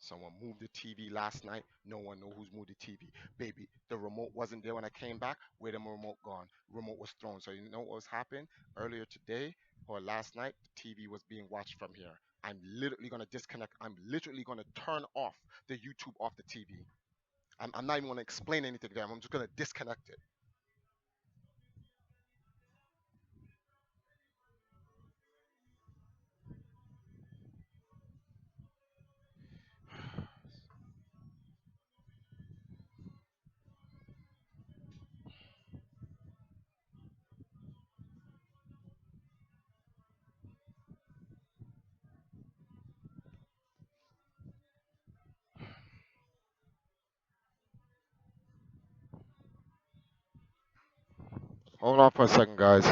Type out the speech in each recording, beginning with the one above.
Someone moved the TV last night. No one know who's moved the TV. Baby, the remote wasn't there when I came back. Where the remote gone? Remote was thrown. So you know what was happening earlier today or last night? The TV was being watched from here. I'm literally gonna disconnect. I'm literally gonna turn off the YouTube off the TV. I'm not even gonna explain anything to them. I'm just gonna disconnect it. Hold on for a second, guys.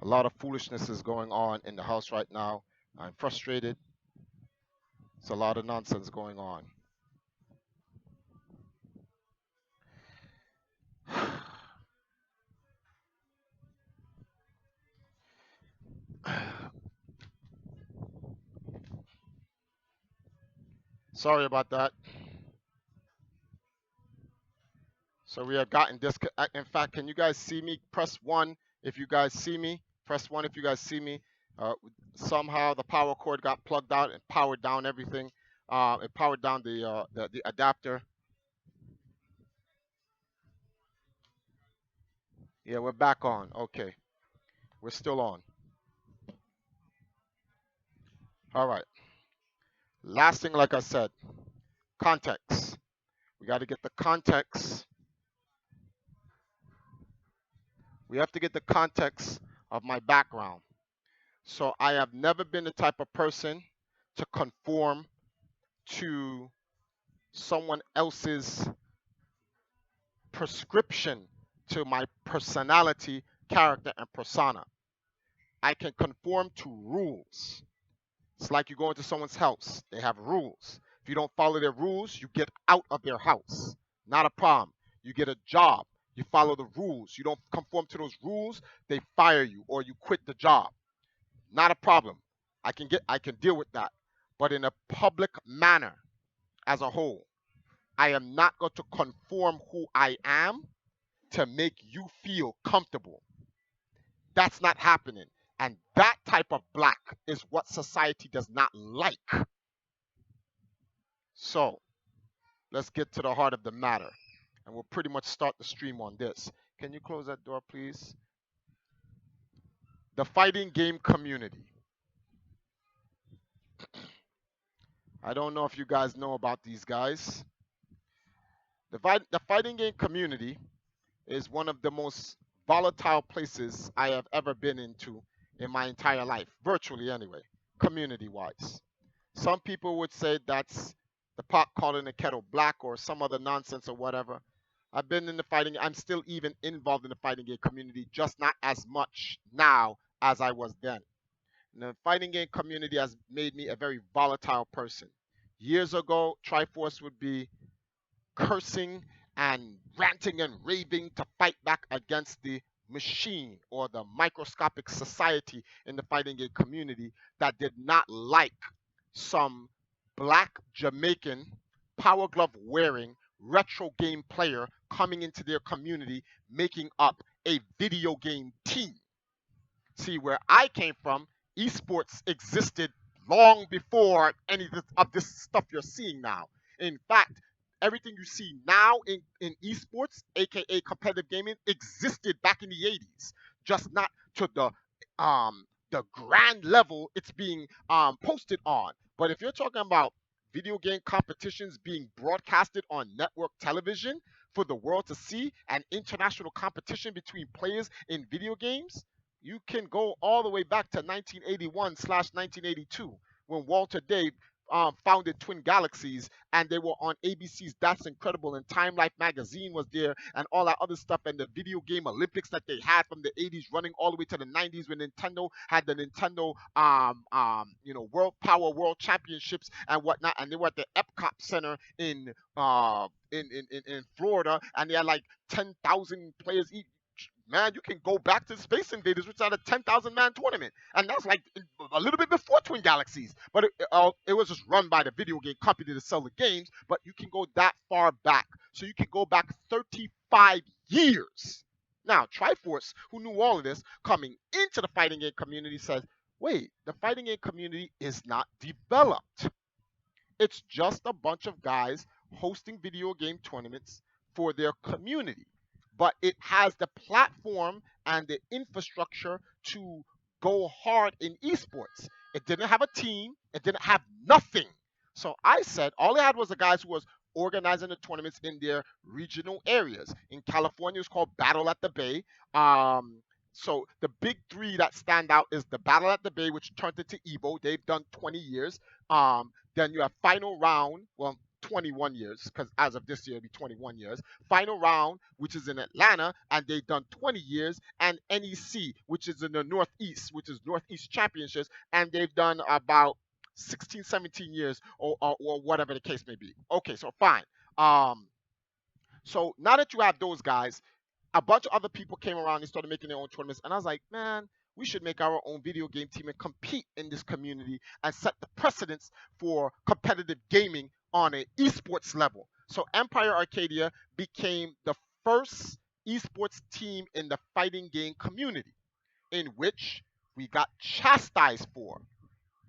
A lot of foolishness is going on in the house right now. I'm frustrated. It's a lot of nonsense going on. Sorry about that. So we have gotten this. In fact, can you guys see me? Press one if you guys see me. Press one if you guys see me. Uh, Somehow the power cord got plugged out and powered down everything. It powered down the adapter. Yeah, we're back on. Okay, we're still on. All right. Last thing, like I said, context. We got to get the context. We have to get the context of my background. So I have never been the type of person to conform to someone else's prescription to my personality, character, and persona. I can conform to rules. It's like you go into someone's house, they have rules. If you don't follow their rules, you get out of their house. Not a problem. You get a job, you follow the rules. You don't conform to those rules, they fire you or you quit the job. Not a problem. I can deal with that. But in a public manner as a whole, I am not going to conform who I am to make you feel comfortable. That's not happening. And that type of black is what society does not like. So let's get to the heart of the matter. And we'll pretty much start the stream on this. Can you close that door, please? The fighting game community. I don't know if you guys know about these guys. The fighting game community is one of the most volatile places I have ever been into in my entire life, virtually anyway, community wise. Some people would say that's the pot calling the kettle black or some other nonsense or whatever. I've been in the fighting, I'm still even involved in the fighting game community, just not as much now as I was then. And the fighting game community has made me a very volatile person. Years ago, Triforce would be cursing and ranting and raving to fight back against the machine or the microscopic society in the fighting game community that did not like some black Jamaican power glove wearing retro game player coming into their community making up a video game team. See, where I came from, esports existed long before any of this stuff you're seeing now. In fact, everything you see now in esports, aka competitive gaming, existed back in the 80s, just not to the grand level it's being posted on. But if you're talking about video game competitions being broadcasted on network television for the world to see and international competition between players in video games, you can go all the way back to 1981 slash 1982 when Walter Day founded Twin Galaxies and they were on ABC's That's Incredible and Time Life magazine was there and all that other stuff and the video game Olympics that they had from the 80s running all the way to the 90s when Nintendo had the Nintendo World Power World Championships and whatnot and they were at the Epcot Center in Florida and they had like 10,000 players each man, you can go back to Space Invaders, which had a 10,000 man tournament, and that's like a little bit before Twin Galaxies. But it was just run by the video game company to sell the games. But you can go that far back, so you can go back 35 years. Now, Triforce, who knew all of this coming into the fighting game community, says, "Wait, the fighting game community is not developed. It's just a bunch of guys hosting video game tournaments for their community. But it has the platform and the infrastructure to go hard in esports. It didn't have a team, it didn't have nothing." So I said all it had was the guys who was organizing the tournaments in their regional areas. In California, it's called Battle at the Bay. So the big three that stand out is the Battle at the Bay, which turned into Evo. They've done 20 years. Then you have Final Round, well, 21 years, because as of this year, it'll be 21 years. Final Round, which is in Atlanta, and they've done 20 years. And NEC, which is in the Northeast, which is Northeast Championships, and they've done about 16, 17 years, or whatever the case may be. Okay, so fine. So now that you have those guys, a bunch of other people came around and started making their own tournaments. And I was like, man, we should make our own video game team and compete in this community and set the precedence for competitive gaming on an esports level. So Empire Arcadia became the first esports team in the fighting game community, in which we got chastised for.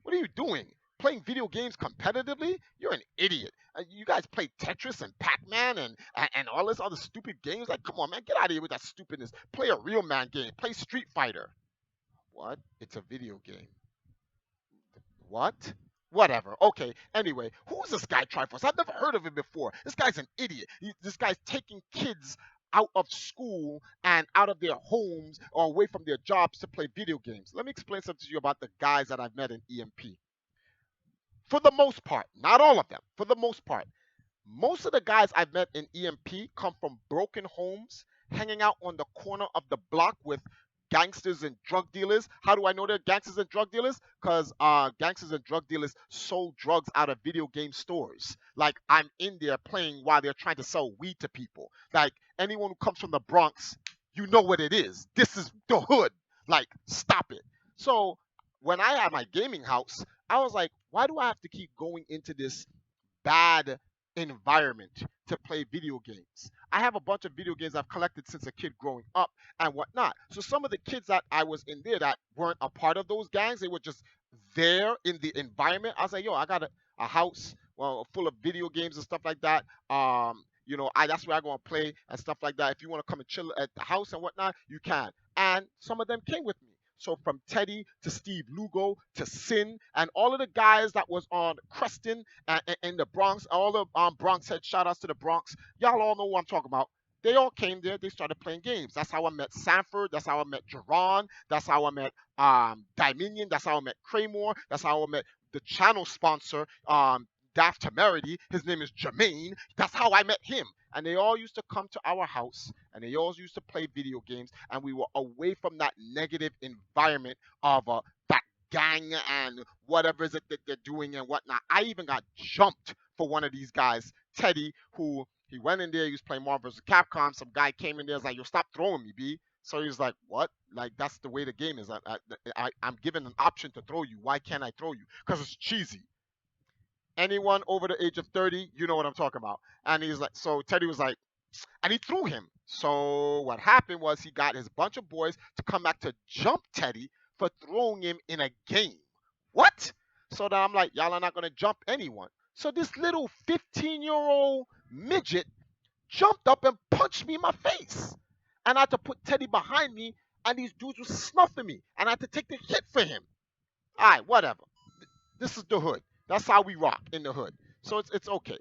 What are you doing? Playing video games competitively? You're an idiot. You guys play Tetris and Pac-Man and all this other stupid games. Like, come on, man, get out of here with that stupidness. Play a real man game. Play Street Fighter. What? It's a video game. What? Whatever. Okay. Anyway, who's this guy Triforce? I've never heard of him before. This guy's an idiot. This guy's taking kids out of school and out of their homes or away from their jobs to play video games. Let me explain something to you about the guys that I've met in EMP. For the most part, not all of them, for the most part, most of the guys I've met in EMP come from broken homes, hanging out on the corner of the block with gangsters and drug dealers. How do I know they're gangsters and drug dealers? Because gangsters and drug dealers sold drugs out of video game stores. Like, I'm in there playing while they're trying to sell weed to people. Like, anyone who comes from the Bronx, you know what it is. This is the hood. Like, stop it. So when I had my gaming house, I was like, why do I have to keep going into this bad environment to play video games? I have a bunch of video games I've collected since a kid growing up and whatnot. So some of the kids that I was in there that weren't a part of those gangs, they were just there in the environment. I was like, yo, I got a house, well, full of video games and stuff like that. That's where I go and play and stuff like that. If you want to come and chill at the house and whatnot, you can. And some of them came with me. So from Teddy to Steve Lugo to Sin and all of the guys that was on Creston and the Bronx, all the Bronx head shout outs to the Bronx. Y'all all know what I'm talking about. They all came there. They started playing games. That's how I met Sanford. That's how I met Jerron. That's how I met Dominion. That's how I met Craymore. That's how I met the channel sponsor, Daft Temerity. His name is Jermaine. That's how I met him. And they all used to come to our house and they all used to play video games. And we were away from that negative environment of that gang and whatever is it that they're doing and whatnot. I even got jumped for one of these guys, Teddy, who he went in there, he was playing Marvel vs. Capcom. Some guy came in there, was like, yo, stop throwing me, B. So he was like, what? Like, that's the way the game is. I'm given an option to throw you. Why can't I throw you? Because it's cheesy. Anyone over the age of 30, you know what I'm talking about. And he's like, so Teddy was like, and he threw him. So what happened was he got his bunch of boys to come back to jump Teddy for throwing him in a game. What? So then I'm like, y'all are not going to jump anyone. So this little 15-year-old midget jumped up and punched me in my face. And I had to put Teddy behind me, and these dudes were snuffing me. And I had to take the hit for him. All right, whatever. This is the hood. That's how we rock in the hood. So it's okay.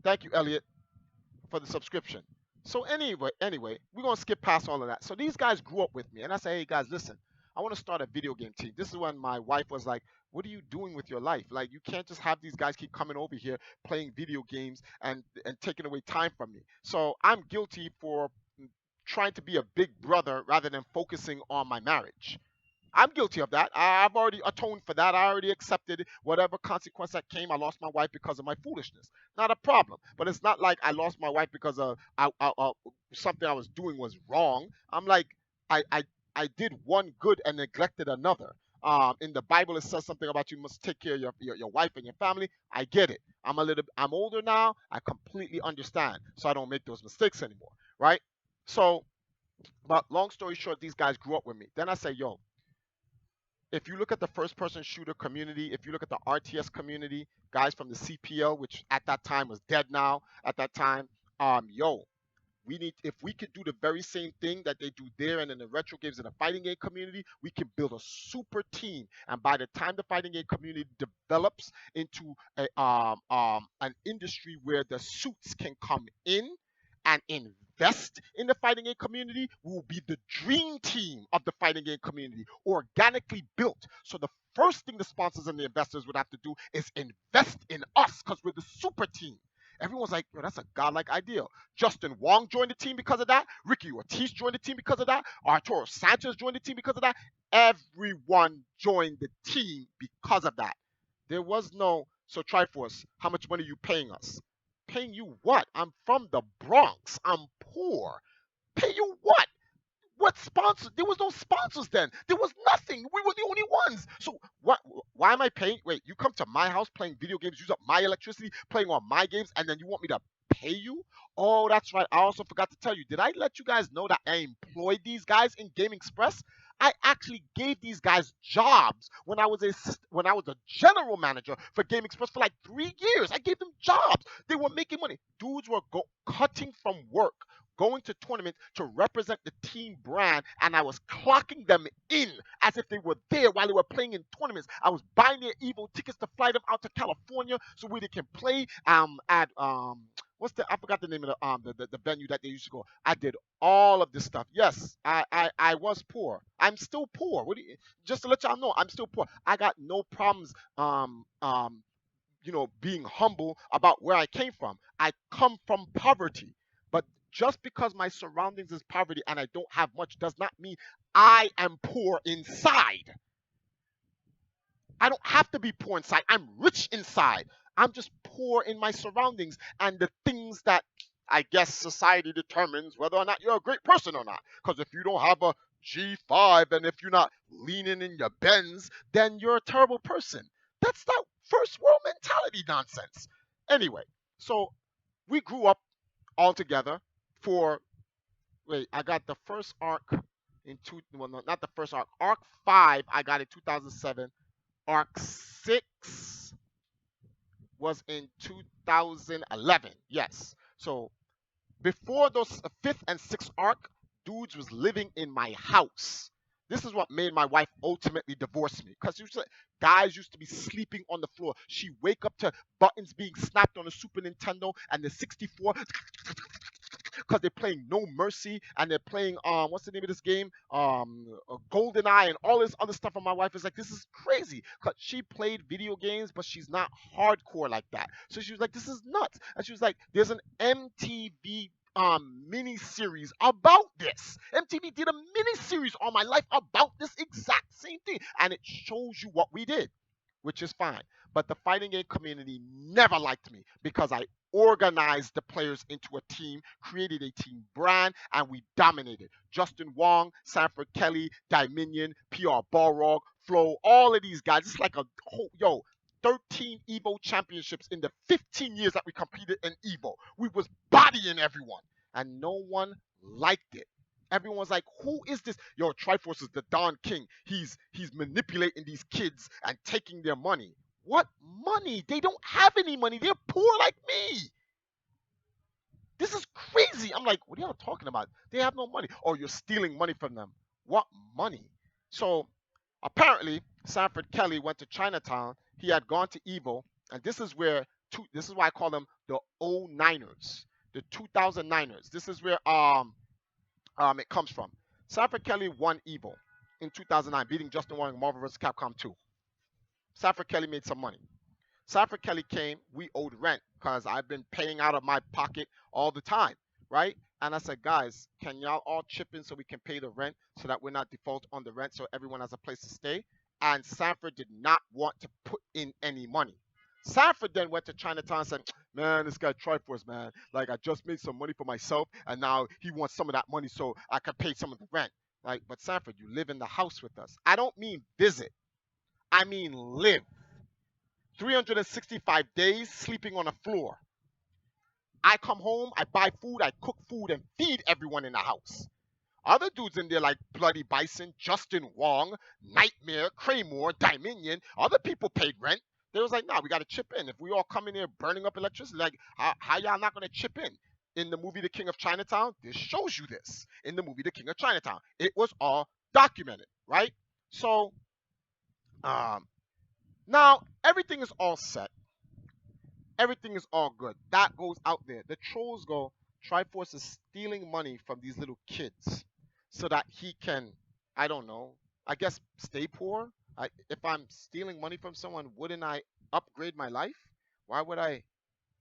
Thank you, Elliot, for the subscription. So anyway, we're gonna skip past all of that. So these guys grew up with me, and I say, hey guys, listen, I want to start a video game team. This is when my wife was like, what are you doing with your life? Like, you can't just have these guys keep coming over here playing video games and taking away time from me. So I'm guilty for trying to be a big brother rather than focusing on my marriage. I'm guilty of that. I've already atoned for that. I already accepted whatever consequence that came. I lost my wife because of my foolishness. Not a problem. But it's not like I lost my wife because of something I was doing was wrong. I'm like, I, I, I did one good and neglected another. In the Bible, it says something about you must take care of your wife and your family. I get it. I'm older now. I completely understand. So I don't make those mistakes anymore. Right? So, but long story short, these guys grew up with me. Then I say, yo, if you look at the first person shooter community, if you look at the RTS community, guys from the CPL, which at that time was dead now, at that time, yo, we need, if we could do the very same thing that they do there and in the retro games in the fighting game community, we can build a super team. And by the time the fighting game community develops into an industry where the suits can come in and invest in the fighting game community, we will be the dream team of the fighting game community, organically built. So the first thing the sponsors and the investors would have to do is invest in us because we're the super team. Everyone's like, yo, that's a godlike idea. Justin Wong joined the team because of that. Ricky Ortiz joined the team because of that. Arturo Sanchez joined the team because of that. Everyone joined the team because of that. There was no, so Triforce, how much money are you paying us? Paying you what? I'm from the Bronx. I'm poor. Pay you what? What sponsors? There was no sponsors then. There was nothing. We were the only ones. So what? Why am I paying? Wait, you come to my house playing video games, use up my electricity, playing on my games, and then you want me to pay you? Oh, that's right. I also forgot to tell you. Did I let you guys know that I employed these guys in Game Express? I actually gave these guys jobs when I was a general manager for Game Express for like 3 years. I gave them jobs. They were making money. Dudes were cutting from work, going to tournaments to represent the team brand, and I was clocking them in as if they were there while they were playing in tournaments. I was buying their Evo tickets to fly them out to California so where they can play at what's the, I forgot the name of the venue that they used to go. I did all of this stuff. Yes, I was poor. I'm still poor. What do you, just to let y'all know, I'm still poor. I got no problems being humble about where I came from. I come from poverty. But just because my surroundings is poverty and I don't have much does not mean I am poor inside. I don't have to be poor inside. I'm rich inside. I'm just poor in my surroundings and the things that I guess society determines whether or not you're a great person or not. Because if you don't have a G5 and if you're not leaning in your Benz, then you're a terrible person. That's that first world mentality nonsense. Anyway, so we grew up all together for, wait, I got the first arc in well, no, not the first arc. Arc 5 I got in 2007. Arc 6 was in 2011. Yes. So before those fifth and sixth arc, dudes was living in my house. This is what made my wife ultimately divorce me. Because guys used to be sleeping on the floor. She wake up to buttons being snapped on the Super Nintendo and the 64 because they're playing No Mercy and they're playing what's the name of this game? Golden Eye and all this other stuff. And my wife is like, this is crazy because she played video games, but she's not hardcore like that. So she was like, this is nuts. And she was like, there's an MTV mini series about this. MTV did a mini series on my life about this exact same thing, and it shows you what we did, which is fine. But the fighting game community never liked me because I organized the players into a team, created a team brand, and we dominated. Justin Wong, Sanford Kelly, Dominion, PR Balrog, Flo, all of these guys. It's like a whole, 13 Evo championships in the 15 years that we competed in Evo. We was bodying everyone, and no one liked it. Everyone's like, who is this? Yo, Triforce is the Don King. He's manipulating these kids and taking their money. What money? They don't have any money. They're poor like me. This is crazy. I'm like, what are y'all talking about? They have no money. Oh, you're stealing money from them. What money? So apparently, Sanford Kelly went to Chinatown. He had gone to Evo, and this is why I call them the '09ers, the 2009ers. This is where it comes from. Sanford Kelly won Evo in 2009, beating Justin Wong in Marvel vs. Capcom 2. Sanford Kelly made some money. Sanford Kelly came, we owed rent because I've been paying out of my pocket all the time, right? And I said, guys, can y'all all chip in so we can pay the rent so that we're not default on the rent so everyone has a place to stay? And Sanford did not want to put in any money. Sanford then went to Chinatown and said, man, this guy Triforce, man, like I just made some money for myself and now he wants some of that money so I can pay some of the rent. Like, but Sanford, you live in the house with us. I don't mean visit, I mean live. 365 days sleeping on the floor. I come home, I buy food, I cook food, and feed everyone in the house. Other dudes in there like Bloody Bison, Justin Wong, Nightmare, Kraymore, Dominion, other people paid rent. They was like, nah, we got to chip in. If we all come in here burning up electricity, like, how y'all not going to chip in? In the movie The King of Chinatown, this shows you this. In the movie The King of Chinatown, it was all documented, right? So, um, now everything is all set. Everything is all good. That goes out there. The trolls go, Triforce is stealing money from these little kids so that he can, I don't know, I guess stay poor. If I'm stealing money from someone, wouldn't I upgrade my life? Why would I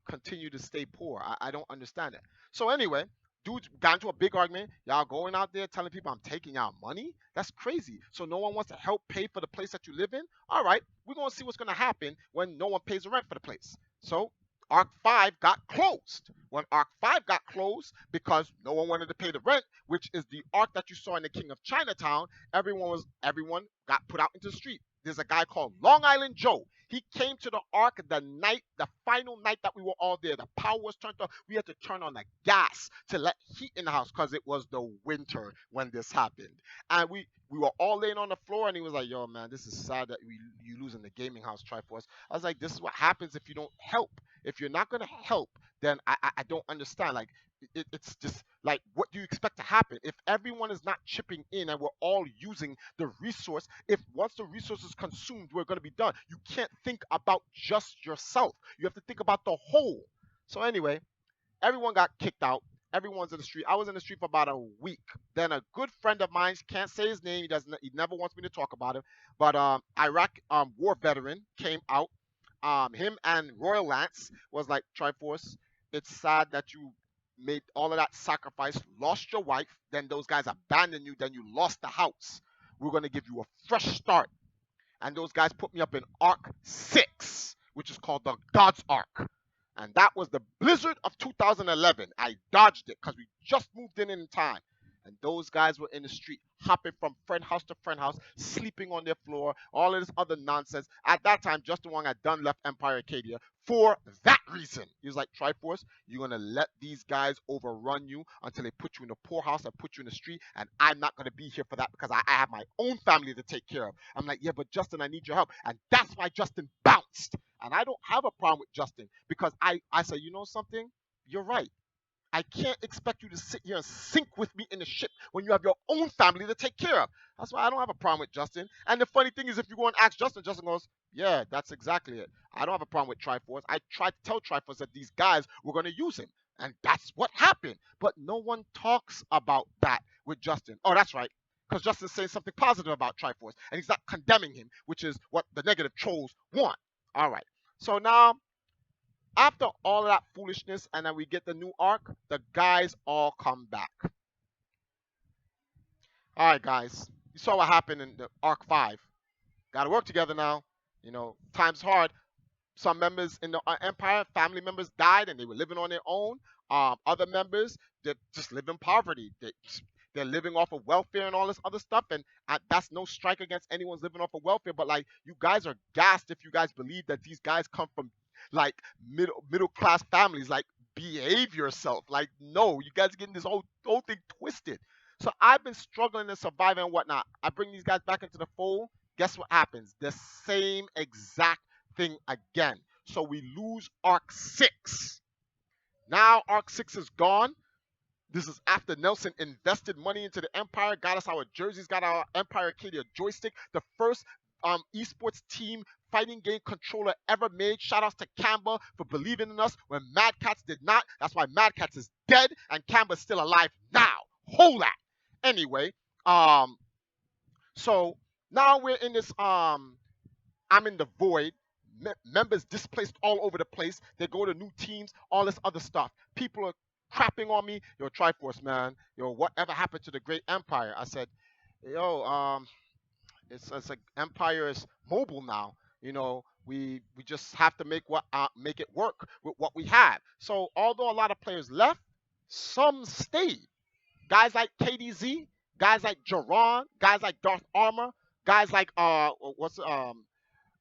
continue to stay poor? I don't understand it. So anyway, dudes got into a big argument. Y'all going out there telling people I'm taking y'all money? That's crazy. So no one wants to help pay for the place that you live in? All right, we're gonna see what's gonna happen when no one pays the rent for the place. So Arc 5 got closed. When Arc 5 got closed because no one wanted to pay the rent, which is the arc that you saw in the King of Chinatown, everyone got put out into the street. There's a guy called Long Island Joe. He came to the arc the final night that we were all there. The power was turned off. We had to turn on the gas to let heat in the house because it was the winter when this happened. And we were all laying on the floor, and he was like, "Yo, man, this is sad that you losing the gaming house, Triforce." I was like, "This is what happens if you don't help. If you're not gonna help, then I don't understand. Like, it's just like, what do you expect to happen if everyone is not chipping in and we're all using the resource? If once the resource is consumed, we're going to be done. You can't think about just yourself. You have to think about the whole. So anyway, everyone got kicked out. Everyone's in the street. I was in the street for about a week. Then a good friend of mine, can't say his name. He never wants me to talk about him. But Iraq war veteran came out. Him and Royal Lance was like, Triforce, it's sad that you made all of that sacrifice, lost your wife, then those guys abandoned you, then you lost the house. We're gonna give you a fresh start. And those guys put me up in Arc 6, which is called the God's Arc. And that was the blizzard of 2011. I dodged it because we just moved in time. And those guys were in the street, hopping from friend house to friend house, sleeping on their floor, all of this other nonsense. At that time, Justin Wong had done left Empire Arcadia for that reason. He was like, Triforce, you're going to let these guys overrun you until they put you in the poorhouse and put you in the street. And I'm not going to be here for that because I have my own family to take care of. I'm like, yeah, but Justin, I need your help. And that's why Justin bounced. And I don't have a problem with Justin because I say, you know something? You're right. I can't expect you to sit here and sink with me in the ship when you have your own family to take care of. That's why I don't have a problem with Justin. And the funny thing is, if you go and ask Justin, Justin goes, yeah, that's exactly it. I don't have a problem with Triforce. I tried to tell Triforce that these guys were going to use him. And that's what happened. But no one talks about that with Justin. Oh, that's right. Because Justin's saying something positive about Triforce. And he's not condemning him, which is what the negative trolls want. All right. So now after all of that foolishness and then we get the new arc, the guys all come back. All right, guys. You saw what happened in the arc 5. Got to work together now. You know, time's hard. Some members in the Empire, family members died and they were living on their own. Other members, they just live in poverty. They're living off of welfare and all this other stuff. And that's no strike against anyone's living off of welfare. But like, you guys are gassed if you guys believe that these guys come from like middle class families. Like, behave yourself. Like, no, you guys are getting this whole thing twisted. So I've been struggling and surviving and whatnot. I bring these guys back into the fold. Guess what happens? The same exact thing again. So we lose Arc 6. Now Arc 6 is gone. This is after Nelson invested money into the Empire, got us our jerseys, got our Empire Arcadia joystick, the first esports team fighting game controller ever made. Shout outs to Kamba for believing in us when Mad Cats did not. That's why Mad Cats is dead and Kamba's still alive now. Hold that. Anyway, so now we're in this I'm in the void. Members displaced all over the place. They go to new teams, all this other stuff. People are crapping on me. Yo, Triforce, man. Yo, whatever happened to the great empire? I said, yo, it's like Empire is mobile now. We just have to make it work with what we have. So although a lot of players left, some stayed. Guys like KDZ, guys like Jerron, guys like Darth Armor, guys like what's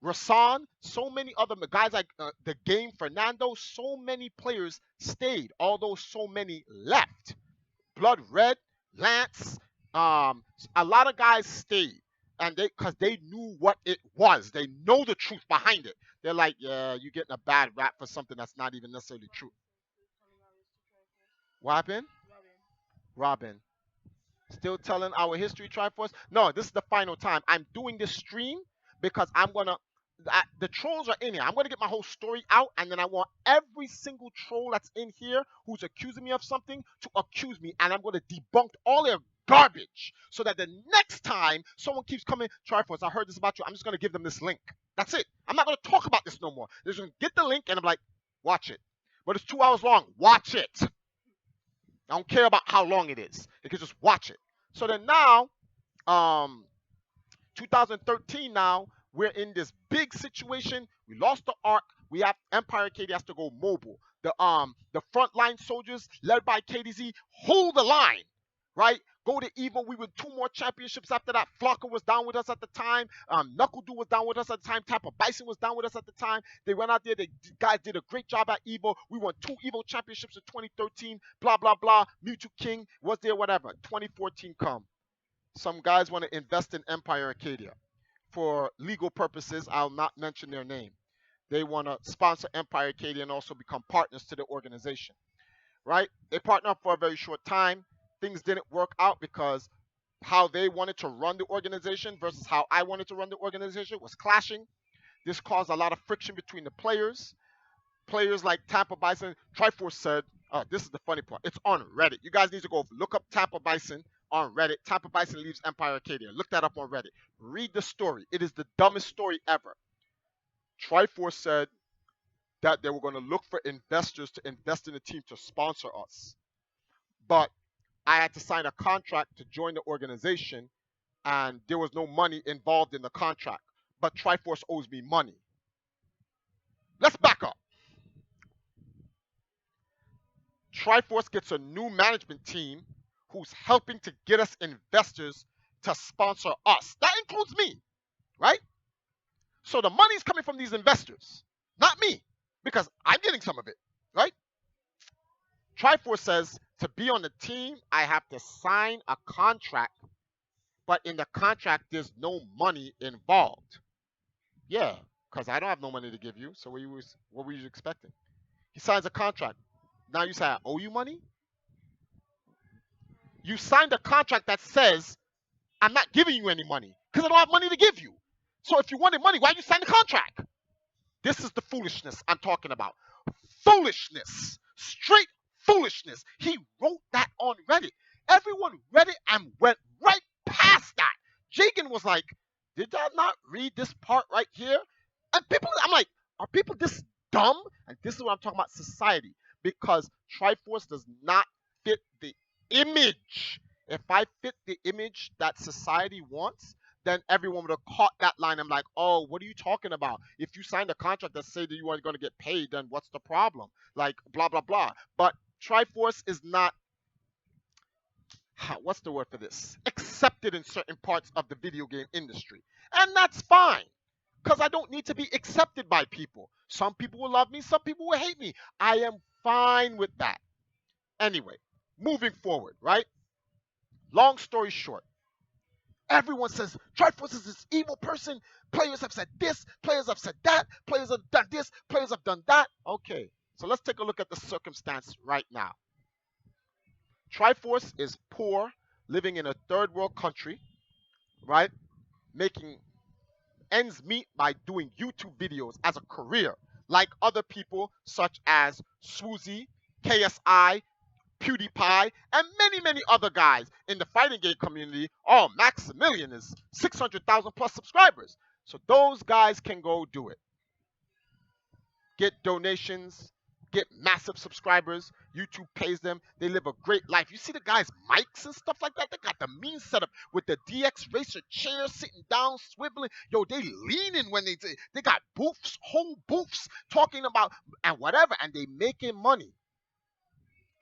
Rasan, so many other guys like the Game Fernando. So many players stayed, although so many left. Blood Red, Lance, a lot of guys stayed, and because they knew what it was. They know the truth behind it. They're like, yeah, you're getting a bad rap for something that's not even necessarily true. What happened? Robin. Still telling our history, Triforce? No, this is the final time. I'm doing this stream because the trolls are in here. I'm gonna get my whole story out, and then I want every single troll that's in here who's accusing me of something to accuse me, and I'm gonna debunk all their garbage, so that the next time someone keeps coming, Triforce, I heard this about you. I'm just gonna give them this link. That's it. I'm not gonna talk about this no more. They're just gonna get the link, and I'm like, watch it. But it's 2 hours long. Watch it. I don't care about how long it is. You can just watch it. So then now, 2013 now, we're in this big situation. We lost the Ark. We have Empire KD has to go mobile. The frontline soldiers led by KDZ hold the line, right? Go to Evo. We win 2 more championships after that. Flocker was down with us at the time. Knuckle was down with us at the time. Tampa Bison was down with us at the time. They went out there. The guys did a great job at Evo. We won 2 Evo championships in 2013. Blah, blah, blah. Mewtwo King was there, whatever. 2014 come. Some guys want to invest in Empire Arcadia. For legal purposes, I'll not mention their name. They want to sponsor Empire Arcadia and also become partners to the organization, right? They partner up for a very short time. Things didn't work out because how they wanted to run the organization versus how I wanted to run the organization was clashing. This caused a lot of friction between the players. Players like Tampa Bison, Triforce said, this is the funny part. It's on Reddit. You guys need to go look up Tampa Bison on Reddit. Tampa Bison leaves Empire Arcadia. Look that up on Reddit. Read the story. It is the dumbest story ever. Triforce said that they were going to look for investors to invest in the team to sponsor us. But I had to sign a contract to join the organization, and there was no money involved in the contract. But Triforce owes me money. Let's back up. Triforce gets a new management team who's helping to get us investors to sponsor us. That includes me, right? So the money's coming from these investors, not me, because I'm getting some of it, right? Triforce says to be on the team, I have to sign a contract, but in the contract, there's no money involved. Yeah, because I don't have no money to give you. So what were you expecting? He signs a contract. Now you say I owe you money? You signed a contract that says I'm not giving you any money because I don't have money to give you. So if you wanted money, why'd you sign the contract? This is the foolishness I'm talking about. Foolishness. Straight foolishness. He wrote that on Reddit. Everyone read it and went right past that. Jagan was like, did I not read this part right here? And people, I'm like, are people this dumb? And this is what I'm talking about, society. Because Triforce does not fit the image. If I fit the image that society wants, then everyone would have caught that line. I'm like, oh, what are you talking about? If you signed a contract that say that you aren't going to get paid, then what's the problem? Like, blah, blah, blah. But Triforce is not, what's the word for this? Accepted in certain parts of the video game industry. And that's fine, because I don't need to be accepted by people. Some people will love me, some people will hate me. I am fine with that. Anyway, moving forward, right? Long story short, everyone says Triforce is this evil person. Players have said this, players have said that, players have done this, players have done that. Okay, so let's take a look at the circumstance right now. Triforce is poor, living in a third world country, right? Making ends meet by doing YouTube videos as a career, like other people such as Swoozy, KSI, PewDiePie, and many, many other guys in the fighting game community. Oh, Maximilian is 600,000 plus subscribers. So those guys can go do it. Get donations, get massive subscribers. YouTube pays them. They live a great life. You see the guys' mics and stuff like that. They got the mean setup with the DX Racer chair, sitting down, swiveling. Yo, they leaning when they got booths, whole booths talking about and whatever, and they making money.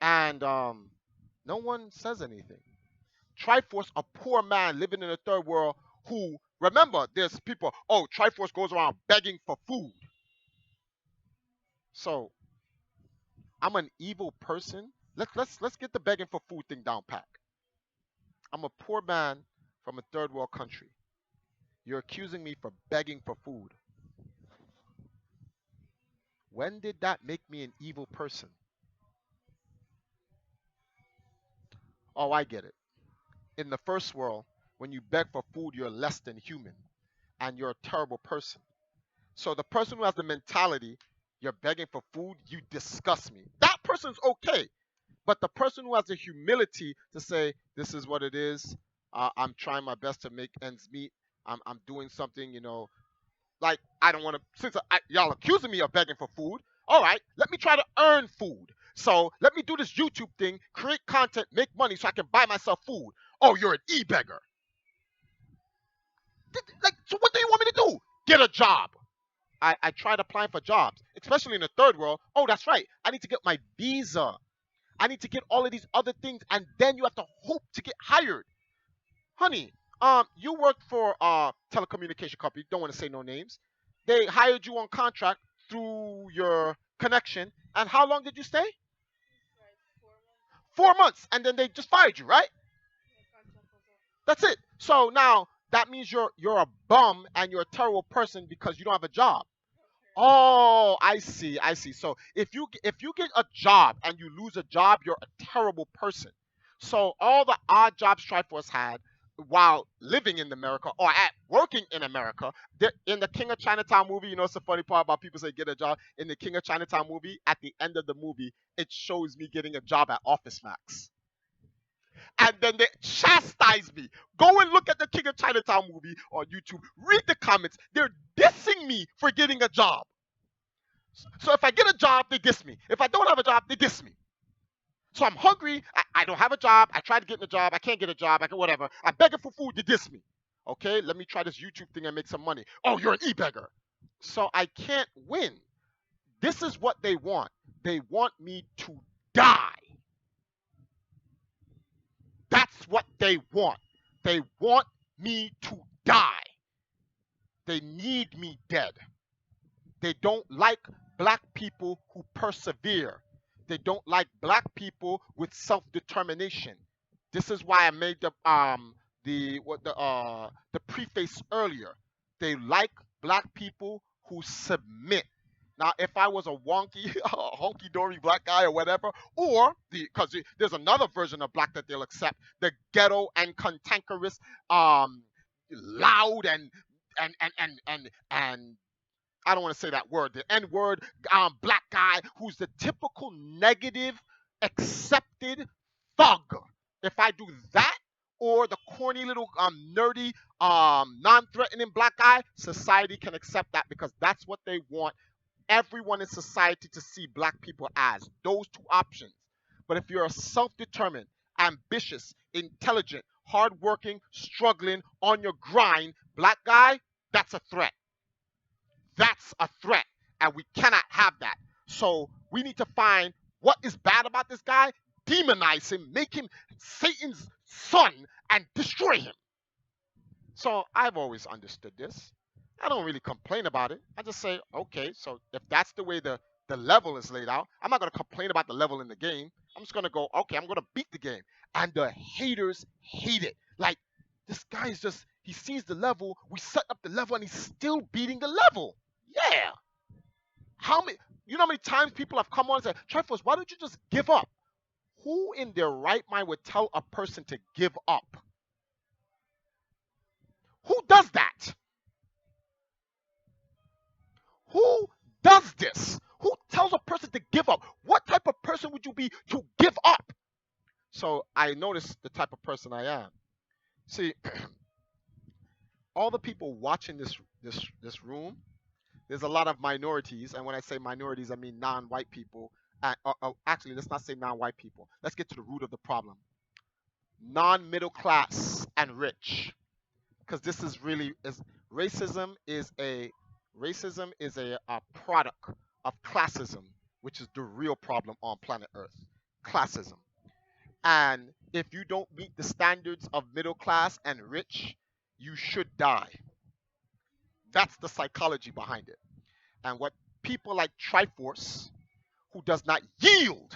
And no one says anything. Triforce, a poor man living in the third world who, remember, there's people, oh, Triforce goes around begging for food. So I'm an evil person. Let's get the begging for food thing down pat. I'm a poor man from a third world country. You're accusing me for begging for food. When did that make me an evil person? Oh, I get it. In the first world, when you beg for food, you're less than human and you're a terrible person. So the person who has the mentality, you're begging for food, you disgust me. That person's okay. But the person who has the humility to say, this is what it is, I'm trying my best to make ends meet, I'm doing something, like I don't want to, since y'all accusing me of begging for food, all right, let me try to earn food. So let me do this YouTube thing, create content, make money so I can buy myself food. Oh, you're an e-beggar. Like, so what do you want me to do? Get a job. I tried applying for jobs, especially in the third world. Oh, that's right. I need to get my visa. I need to get all of these other things, and then you have to hope to get hired. Honey, you worked for a telecommunication company. Don't want to say no names. They hired you on contract through your connection, and how long did you stay? 4 months, and then they just fired you, right? That's it. So now that means you're a bum and you're a terrible person because you don't have a job. Oh, I see. I see. So if you get a job and you lose a job, you're a terrible person. So all the odd jobs Triforce had while living in America or at working in America, in the King of Chinatown movie, it's the funny part about people say get a job. In the King of Chinatown movie, at the end of the movie, it shows me getting a job at Office Max. And then they chastise me. Go and look at the King of Chinatown movie on YouTube. Read the comments. They're dissing me for getting a job. So if I get a job, they diss me. If I don't have a job, they diss me. So I'm hungry. I don't have a job. I tried to get a job. I can't get a job. I can whatever. I'm begging for food. They diss me. Okay, let me try this YouTube thing and make some money. Oh, you're an e-beggar. So I can't win. This is what they want. They want me to die. That's what they want. They want me to die. They need me dead. They don't like black people who persevere. They don't like black people with self-determination. This is why I made the preface earlier. They like black people who submit. Now, if I was a wonky, honky dory black guy or whatever, or because there's another version of black that they'll accept, the ghetto and cantankerous, loud and I don't want to say that word, the N word, black guy who's the typical negative, accepted thug. If I do that, or the corny little nerdy, non-threatening black guy, society can accept that because that's what they want everyone in society to see black people as. Those two options. But if you're a self-determined, ambitious, intelligent, hardworking, struggling, on your grind, black guy, that's a threat. That's a threat, and we cannot have that. So we need to find what is bad about this guy, demonize him, make him Satan's son, and destroy him. So I've always understood this. I don't really complain about it. I just say, okay, so if that's the way the level is laid out, I'm not going to complain about the level in the game. I'm just going to go, okay, I'm going to beat the game. And the haters hate it. Like, this guy is just, he sees the level, we set up the level, and he's still beating the level. Yeah. How many times people have come on and said, Triforce, why don't you just give up? Who in their right mind would tell a person to give up? Who does that? Who does this? Who tells a person to give up? What type of person would you be to give up? So I noticed the type of person I am. See, all the people watching this room, there's a lot of minorities, and when I say minorities, I mean non-white people Actually, let's not say non-white people. Let's get to the root of the problem. Non-middle class and rich, because this is really is racism is a a product of classism, which is the real problem on planet Earth. Classism. And if you don't meet the standards of middle class and rich, you should die. That's the psychology behind it. And what people like Triforce, who does not yield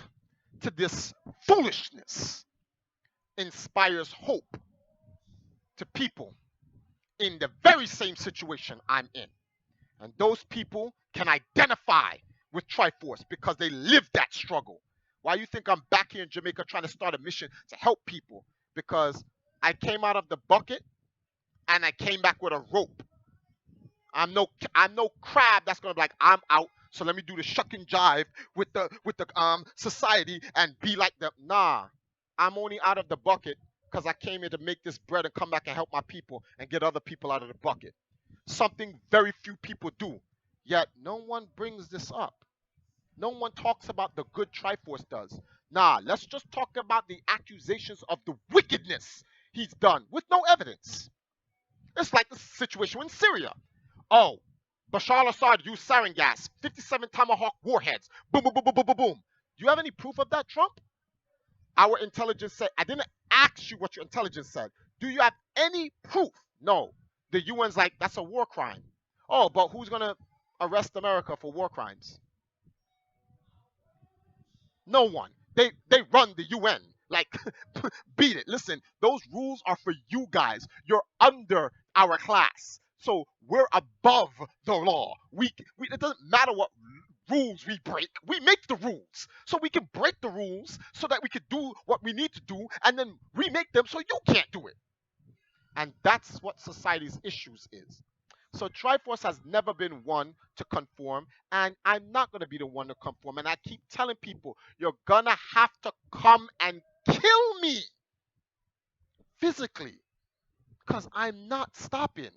to this foolishness, inspires hope to people in the very same situation I'm in. And those people can identify with Triforce because they live that struggle. Why you think I'm back here in Jamaica trying to start a mission to help people? Because I came out of the bucket and I came back with a rope. I'm no crab that's gonna be like, I'm out, so let me do the shuck and jive with the society and be like the nah. I'm only out of the bucket because I came here to make this bread and come back and help my people and get other people out of the bucket. Something very few people do. Yet no one brings this up. No one talks about the good Triforce does. Nah, let's just talk about the accusations of the wickedness he's done with no evidence. It's like the situation in Syria. Oh, Bashar al-Assad used sarin gas, 57 Tomahawk warheads. Boom, boom, boom, boom, boom, boom, boom. Do you have any proof of that, Trump? Our intelligence said, I didn't ask you what your intelligence said. Do you have any proof? No. The UN's like, that's a war crime. Oh, but who's going to arrest America for war crimes? No one. They run the UN. Like, beat it. Listen, those rules are for you guys. You're under our class. So we're above the law. We it doesn't matter what rules we break. We make the rules. So we can break the rules so that we can do what we need to do and then remake them so you can't do it. And that's what society's issues is. So Triforce has never been one to conform, and I'm not gonna be the one to conform. And I keep telling people, you're gonna have to come and kill me physically, because I'm not stopping.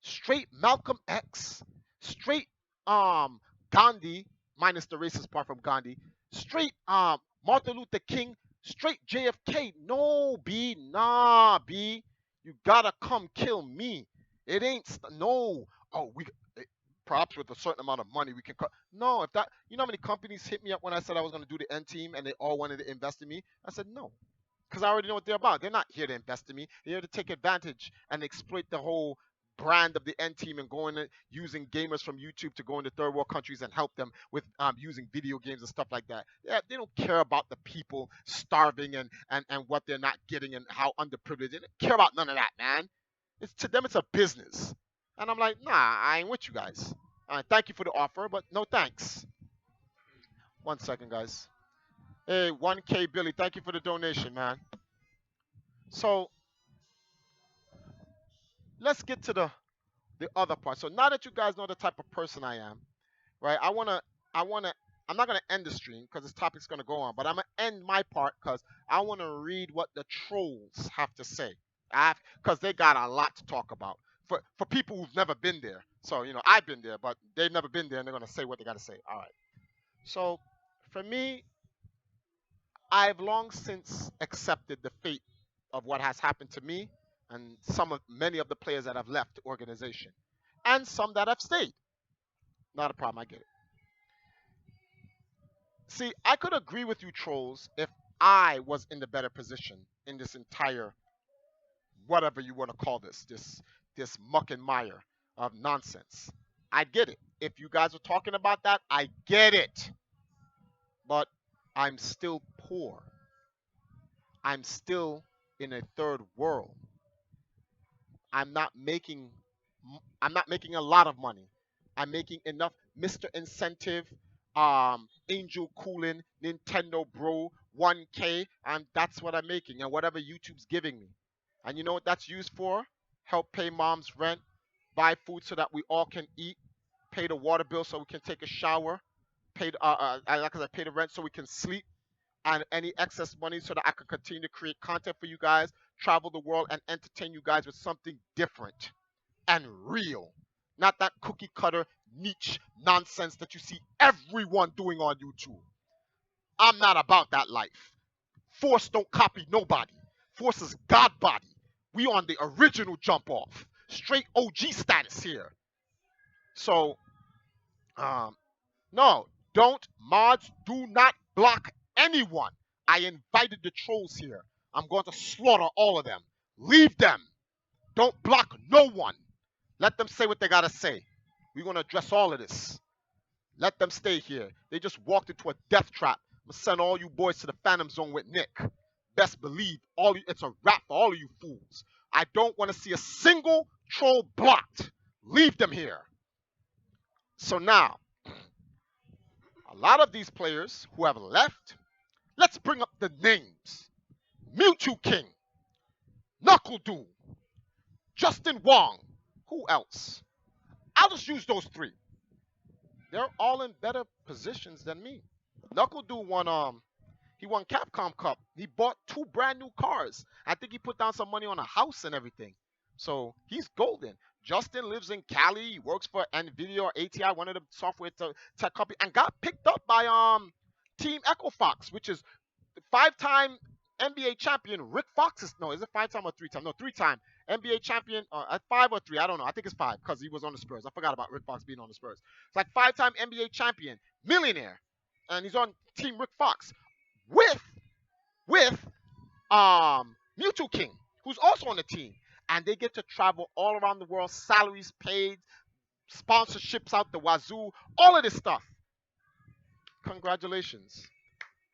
Straight Malcolm X, straight Gandhi, minus the racist part from Gandhi, straight Martin Luther King, straight JFK. No, B, nah, B. You gotta come kill me. It ain't no. Oh, perhaps with a certain amount of money we can cut. No, if that, you know how many companies hit me up when I said I was gonna do the N team and they all wanted to invest in me. I said no, because I already know what they're about. They're not here to invest in me. They're here to take advantage and exploit the whole brand of the N team and going and using gamers from YouTube to go into third world countries and help them with using video games and stuff like that. Yeah, they don't care about the people starving and what they're not getting and how underprivileged. They don't care about none of that, man. It's to them, it's a business. And I'm like, nah, I ain't with you guys. Thank you for the offer, but no thanks. 1 second, guys. Hey, 1K Billy, thank you for the donation, man. So let's get to the other part. So now that you guys know the type of person I am, right? I wanna I'm not gonna end the stream because this topic's gonna go on, but I'm gonna end my part because I wanna read what the trolls have to say. Because they got a lot to talk about. For people who've never been there. So, I've been there, but they've never been there and they're gonna say what they gotta say. All right. So for me, I've long since accepted the fate of what has happened to me and many of the players that have left the organization. And some that have stayed. Not a problem, I get it. See, I could agree with you trolls if I was in the better position in this entire whatever you want to call this muck and mire of nonsense. I get it. If you guys are talking about that, I get it. But I'm still poor. I'm still in a third world. I'm not making I'm not making a lot of money. I'm making enough. Mr. Incentive, Angel Cooling, Nintendo Bro, 1K, and that's what I'm making, and whatever YouTube's giving me. And you know what that's used for? Help pay mom's rent, buy food so that we all can eat, pay the water bill so we can take a shower, like I said, pay the rent so we can sleep, and any excess money so that I can continue to create content for you guys, travel the world, and entertain you guys with something different and real. Not that cookie cutter niche nonsense that you see everyone doing on YouTube. I'm not about that life. Force don't copy nobody. Force is God body. We on the original jump off. Straight OG status here. So, um, no, don't. Mods, do not block anyone. I invited the trolls here. I'm going to slaughter all of them. Leave them. Don't block no one. Let them say what they gotta say. We're gonna address all of this. Let them stay here. They just walked into a death trap. I'm gonna send all you boys to the Phantom Zone with Nick. Best believe it's a wrap for all of you fools. I don't want to see a single troll blocked. Leave them here. So now, a lot of these players who have left, let's bring up the names. Mewtwo King, Knuckle Dude, Justin Wong. Who else? I'll just use those three. They're all in better positions than me. Knuckle Dude won Capcom Cup. He bought 2 brand new cars. I think he put down some money on a house and everything. So he's golden. Justin lives in Cali. He works for Nvidia or ATI, one of the software tech company, and got picked up by Team Echo Fox, which is 5-time NBA champion Rick Fox. Is it 5-time or 3-time? No, 3-time NBA champion. At 5 or 3, I don't know. I think it's 5 because he was on the Spurs. I forgot about Rick Fox being on the Spurs. It's like 5-time NBA champion, millionaire, and he's on Team Rick Fox with Mewtwo King, who's also on the team, and they get to travel all around the world, salaries paid, sponsorships out the wazoo, all of this stuff. Congratulations.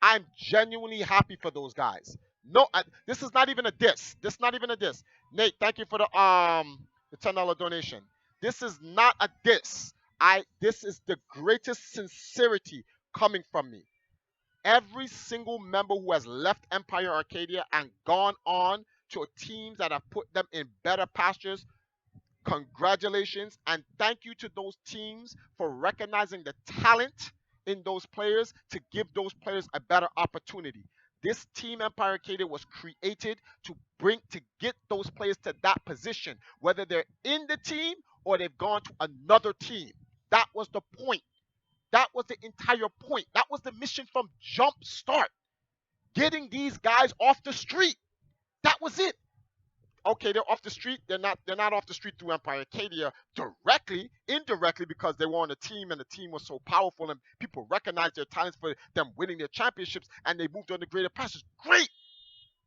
I'm genuinely happy for those guys. No, this is not even a diss. This is not even a diss. Nate, thank you for the $10 donation. This is not a diss. This is the greatest sincerity coming from me. Every single member who has left Empire Arcadia and gone on to teams that have put them in better pastures, congratulations, and thank you to those teams for recognizing the talent in those players to give those players a better opportunity. This team Empire Arcadia was created to get those players to that position, whether they're in the team or they've gone to another team. That was the point. That was the entire point. That was the mission from jump start. Getting these guys off the street. That was it. Okay, they're off the street. They're not off the street through Empire Arcadia directly, indirectly, because they were on a team and the team was so powerful and people recognized their talents for them winning their championships and they moved on to greater pastures. Great.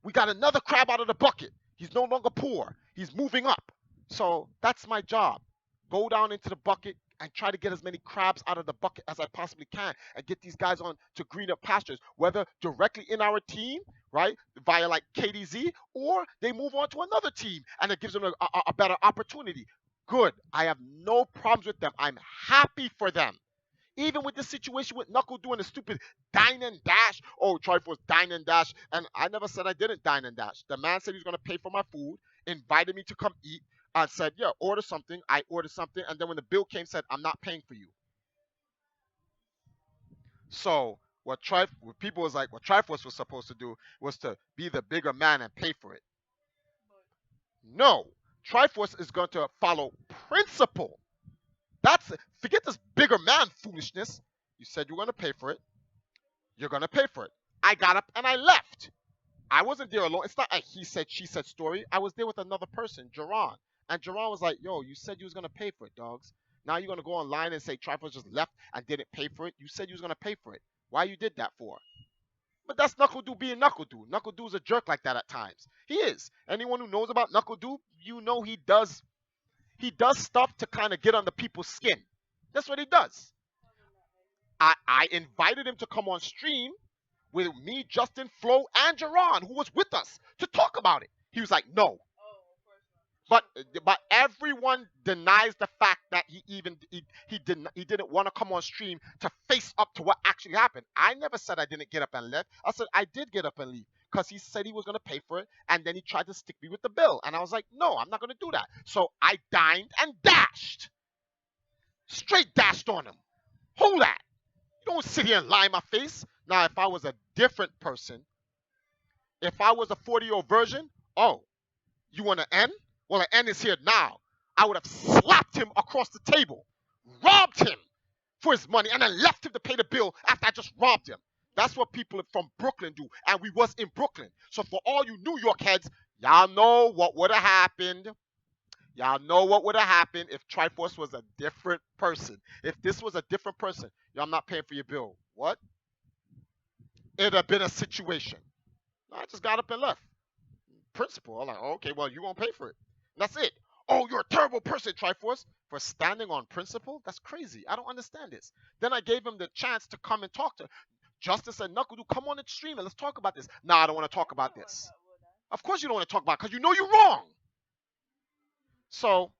We got another crab out of the bucket. He's no longer poor. He's moving up. So that's my job. Go down into the bucket and try to get as many crabs out of the bucket as I possibly can and get these guys on to greener pastures, whether directly in our team, right, via like KDZ, or they move on to another team and it gives them a better opportunity. Good. I have no problems with them. I'm happy for them. Even with the situation with Knuckle doing the stupid dine and dash. Oh, Triforce dine and dash. And I never said I didn't dine and dash. The man said he was going to pay for my food, invited me to come eat. I said, yeah, order something. I ordered something. And then when the bill came, said, I'm not paying for you. So what people was like, what Triforce was supposed to do was to be the bigger man and pay for it. No. Triforce is going to follow principle. Forget this bigger man foolishness. You said you're going to pay for it. You're going to pay for it. I got up and I left. I wasn't there alone. It's not a he said, she said story. I was there with another person, Jerron. And Jerron was like, yo, you said you was going to pay for it, dogs. Now you're going to go online and say Triforce just left and didn't pay for it. You said you was going to pay for it. Why you did that for? But that's Knuckle Dude being Knuckle Dude. Knuckle Dude's a jerk like that at times. He is. Anyone who knows about Knuckle Dude, you know he does stuff to kind of get under people's skin. That's what he does. I invited him to come on stream with me, Justin, Flo, and Jerron, who was with us, to talk about it. He was like, no. But everyone denies the fact that he didn't want to come on stream to face up to what actually happened. I never said I didn't get up and left. I said I did get up and leave because he said he was going to pay for it, and then he tried to stick me with the bill. And I was like, no, I'm not going to do that. So I dined and dashed. Straight dashed on him. Hold that. You don't sit here and lie in my face. Now, if I was a different person, if I was a 40-year-old version, oh, you want to end? Well, the end is here now. I would have slapped him across the table robbed him for his money, and then left him to pay the bill after I just robbed him. That's what people from Brooklyn do, and we was in Brooklyn. So for all you New York heads, y'all know what would have happened. Y'all know what would have happened if Triforce was a different person. If this was a different person, y'all not paying for your bill. What? It'd have been a situation. I just got up and left. Principle. I'm like, oh, okay, well, you won't pay for it. That's it. Oh, you're a terrible person, Triforce, for standing on principle? That's crazy. I don't understand this. Then I gave him the chance to come and talk to. Justice said, Knuckle, dude, come on the stream and let's talk about this. Nah, I don't want to talk about this. Of course you don't want to talk about it because you know you're wrong. So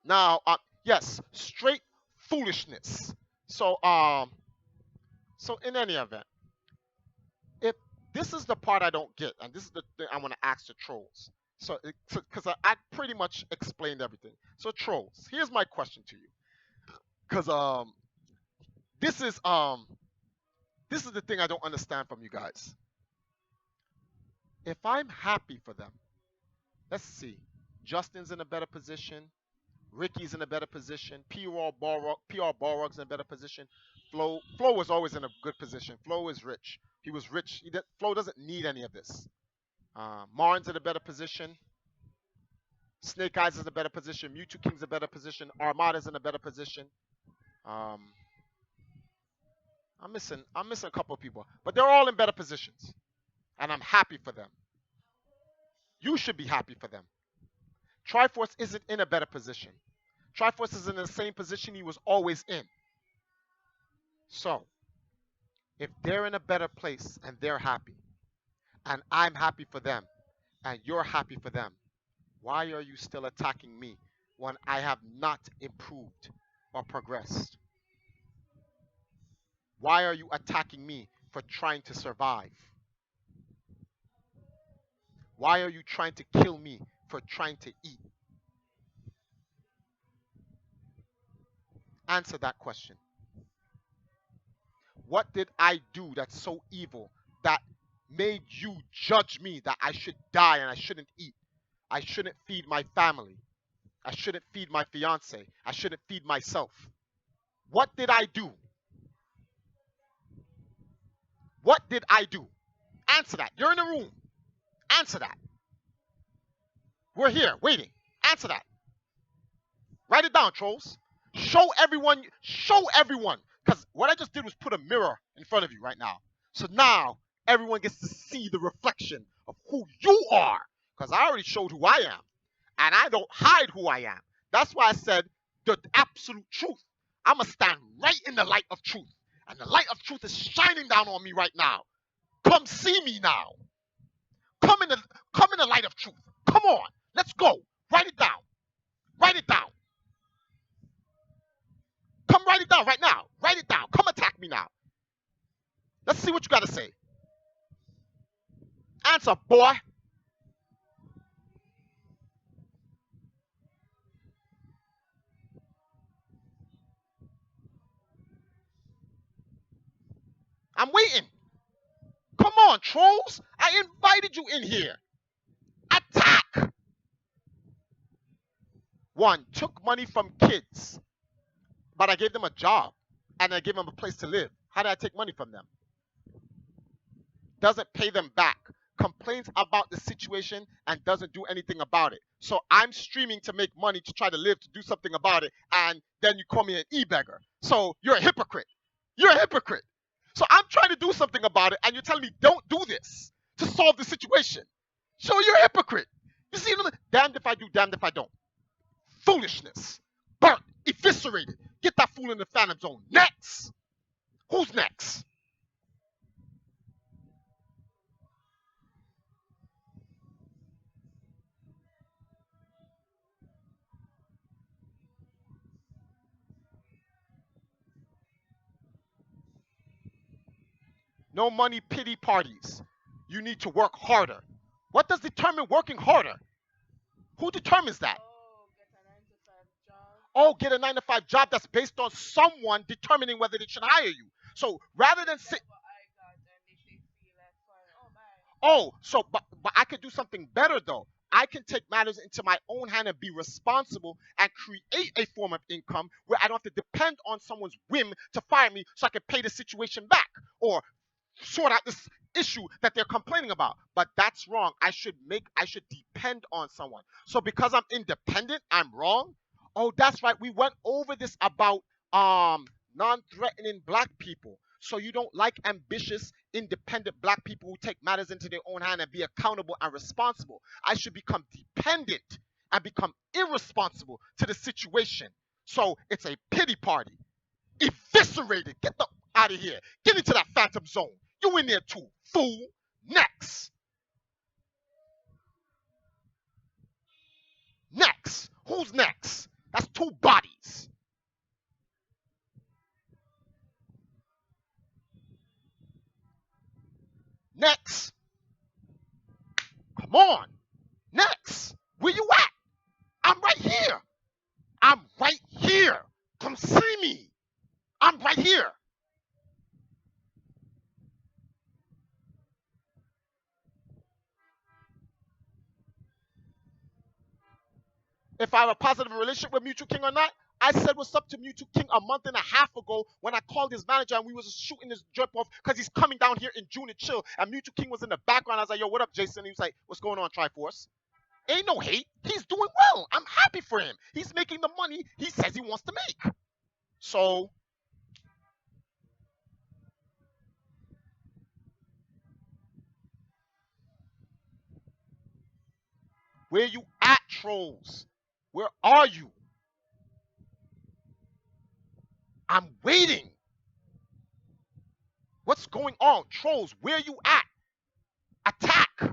now, yes, straight foolishness. So in any event, if this is the part I don't get, and this is the thing I want to ask the trolls. So, because I pretty much explained everything. So, trolls, here's my question to you. Because this is this is the thing I don't understand from you guys. If I'm happy for them, let's see, Justin's in a better position, Ricky's in a better position, PR Balrog's in a better position. Flo was always in a good position. Flo is rich. He was rich. Flo doesn't need any of this. Martin's in a better position. Snake Eyes is in a better position. Mewtwo King's in a better position. Armada's in a better position. Um, I'm missing a couple of people, but they're all in better positions, and I'm happy for them. You should be happy for them. Triforce isn't in a better position. Triforce is in the same position he was always in. So, if they're in a better place and they're happy, and I'm happy for them, and you're happy for them, why are you still attacking me when I have not improved or progressed? Why are you attacking me for trying to survive? Why are you trying to kill me for trying to eat? Answer that question. What did I do that's so evil that made you judge me that I should die and I shouldn't eat? I shouldn't feed my family. I shouldn't feed my fiance. I shouldn't feed myself. What did I do? What did I do? Answer that. You're in the room. Answer that. We're here waiting. Answer that. Write it down, trolls. Show everyone. Show everyone. Because what I just did was put a mirror in front of you right now. So now everyone gets to see the reflection of who you are. Because I already showed who I am. And I don't hide who I am. That's why I said the absolute truth. I'm going to stand right in the light of truth. And the light of truth is shining down on me right now. Come see me now. Come in the light of truth. Come on. Let's go. Write it down. Write it down. Come write it down right now. Write it down. Come attack me now. Let's see what you got to say. Answer, boy. I'm waiting. Come on, trolls. I invited you in here. Attack. One, took money from kids, but I gave them a job and I gave them a place to live. How did I take money from them? Doesn't pay them back. Complains about the situation and doesn't do anything about it. So I'm streaming to make money to try to live, to do something about it, and then you call me an e-beggar. So you're a hypocrite. You're a hypocrite. So I'm trying to do something about it, and you're telling me don't do this to solve the situation. So you're a hypocrite. You see, damned if I do, damned if I don't. Foolishness. Burnt. Eviscerated. Get that fool in the phantom zone. Next. Who's next? No money pity parties. You need to work harder. What does determine working harder? Who determines that? Oh, get a 9 to 5 job that's based on someone determining whether they should hire you. So rather than sit, oh, so but I could do something better though. I can take matters into my own hand and be responsible and create a form of income where I don't have to depend on someone's whim to fire me so I can pay the situation back or sort out this issue that they're complaining about. But that's wrong. I should depend on someone. So because I'm independent, I'm wrong. Oh, that's right. We went over this about non-threatening black people. So you don't like ambitious, independent black people who take matters into their own hand and be accountable and responsible. I should become dependent and become irresponsible to the situation. So it's a pity party. Eviscerated. Get the out of here. Get into that phantom zone. You in there too, fool. Next. Next. Who's next? That's two bodies. Next. Come on. Next. Where you at? I'm right here. I'm right here. Come see me. I'm right here. If I have a positive relationship with Mutual King or not, I said what's up to Mutual King a month and a half ago when I called his manager and we was shooting this drip off because he's coming down here in June to chill. And Mutual King was in the background. I was like, yo, what up, Jason? He was like, what's going on, Triforce? Ain't no hate. He's doing well. I'm happy for him. He's making the money he says he wants to make. So where you at, trolls? Where are you? I'm waiting. What's going on? Trolls, where you at? Attack.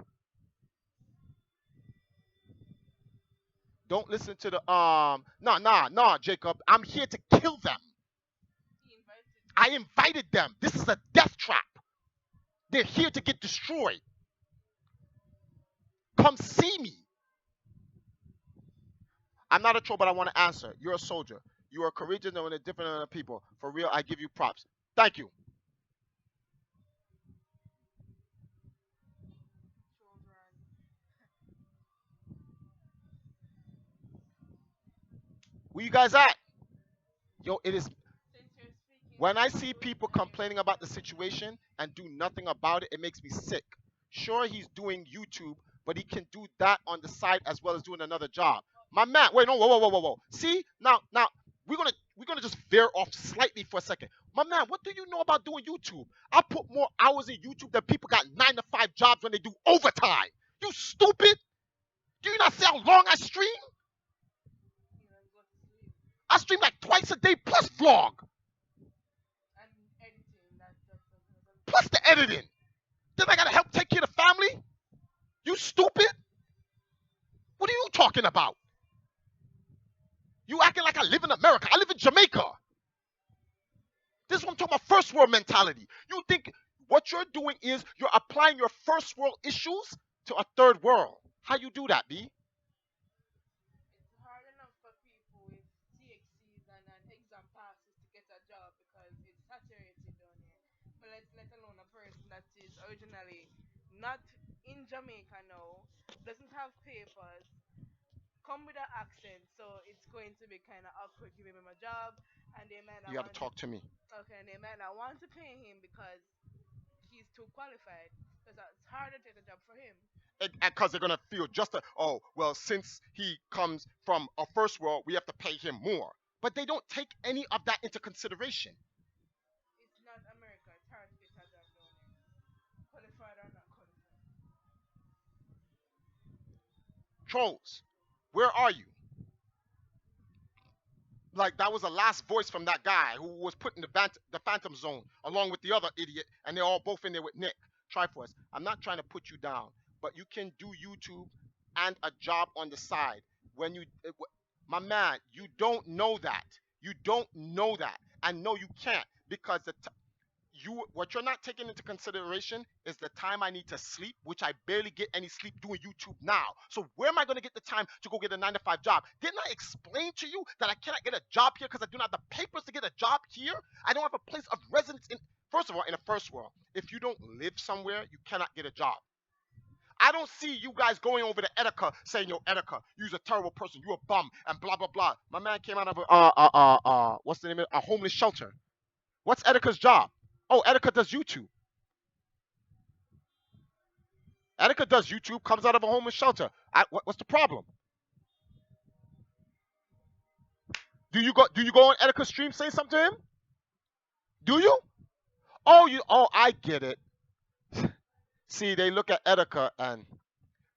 Don't listen to the nah, Jacob. I'm here to kill them. I invited them. This is a death trap. They're here to get destroyed. Come see me. I'm not a troll, but I want to answer. You're a soldier. You are courageous and different than other people. For real, I give you props. Thank you. Where you guys at? Yo, it is when I see people complaining about the situation and do nothing about it, it makes me sick. Sure, he's doing YouTube, but he can do that on the side as well as doing another job. My man, wait, no, whoa. See, now we're gonna just veer off slightly for a second. My man, what do you know about doing YouTube? I put more hours in YouTube than people got 9 to 5 jobs when they do overtime. You stupid? Do you not see how long I stream? I stream like twice a day plus vlog, plus the editing. Then I gotta help take care of the family. You stupid? What are you talking about? You acting like I live in America. I live in Jamaica. This is what I'm talking about, first world mentality. You think what you're doing is you're applying your first world issues to a third world. How you do that, B? You got to talk to me. Because they're gonna feel just oh well, since he comes from a first world, we have to pay him more. But they don't take any of that into consideration. Trolls, where are you? Like that was the last voice from that guy who was put in the Phantom Zone along with the other idiot, and they're all both in there with Nick. Triforce. I'm not trying to put you down, but you can do YouTube and a job on the side. When you, my man, you don't know that. You don't know that, and no, you can't because you what you're not taking into consideration is the time I need to sleep, which I barely get any sleep doing YouTube now. So where am I going to get the time to go get a 9 to 5 job? Didn't I explain to you that I cannot get a job here because I do not have the papers to get a job here? I don't have a place of residence in. First of all, in the first world, if you don't live somewhere, you cannot get a job. I don't see you guys going over to Etika saying, "Yo, Etika, you're a terrible person, you a bum," and blah blah blah. My man came out of what's the name of it? A homeless shelter. What's Etika's job? Oh, Etika does YouTube. Etika does YouTube. Comes out of a homeless shelter. What's the problem? Do you go? Do you go on Etika's stream say something to him? Do you? Oh, you. Oh, I get it. See, they look at Etika, and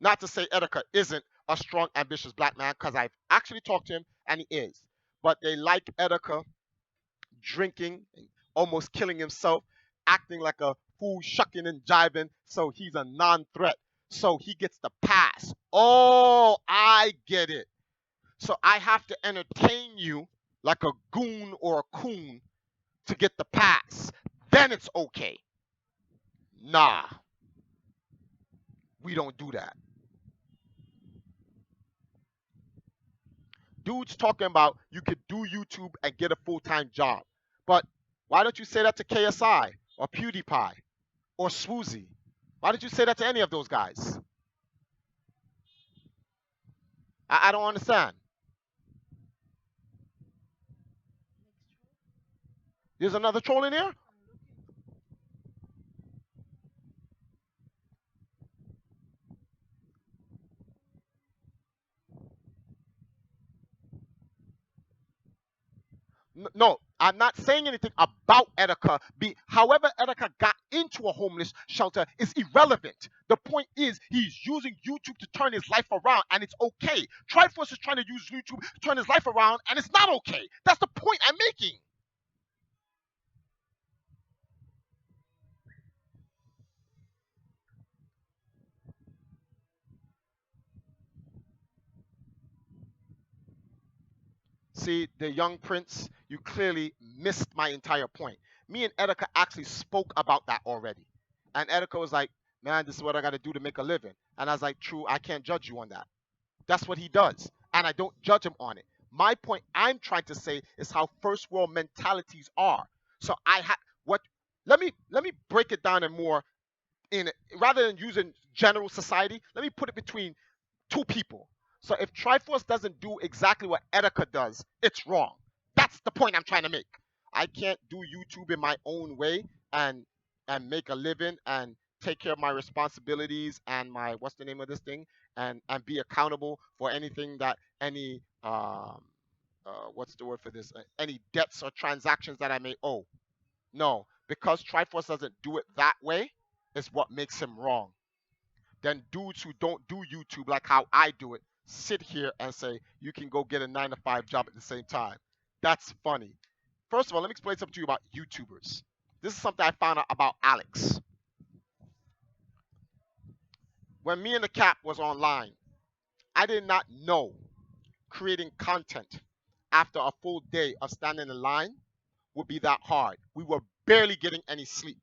not to say Etika isn't a strong, ambitious black man, because I've actually talked to him and he is. But they like Etika drinking, almost killing himself, acting like a fool, shucking and jiving, so he's a non-threat. So he gets the pass. Oh, I get it. So I have to entertain you like a goon or a coon to get the pass. Then it's okay. Nah, we don't do that. Dude's talking about you could do YouTube and get a full-time job. But why don't you say that to KSI or PewDiePie or Swoozy? Why did you say that to any of those guys? I don't understand. There's another troll in here? No, I'm not saying anything about Etika. However, Etika got into a homeless shelter is irrelevant. The point is he's using YouTube to turn his life around, and it's okay. Triforce is trying to use YouTube to turn his life around, and it's not okay. That's the point I'm making. See, the young prince, you clearly missed my entire point. Me and Etika actually spoke about that already. And Etika was like, man, this is what I got to do to make a living. And I was like, true, I can't judge you on that. That's what he does. And I don't judge him on it. My point I'm trying to say is how first world mentalities are. So I have what let me break it down in more in rather than using general society, let me put it between two people. So if Triforce doesn't do exactly what Etika does, it's wrong. That's the point I'm trying to make. I can't do YouTube in my own way and make a living and take care of my responsibilities and my what's the name of this thing and be accountable for anything that any what's the word for this any debts or transactions that I may owe. No, because Triforce doesn't do it that way is what makes him wrong. Then dudes who don't do YouTube like how I do it sit here and say you can go get a 9 to 5 job at the same time. That's funny. First of all, let me explain something to you about YouTubers. This is something I found out about Alex. When me and the Cap was online, I did not know creating content after a full day of standing in line would be that hard. We were barely getting any sleep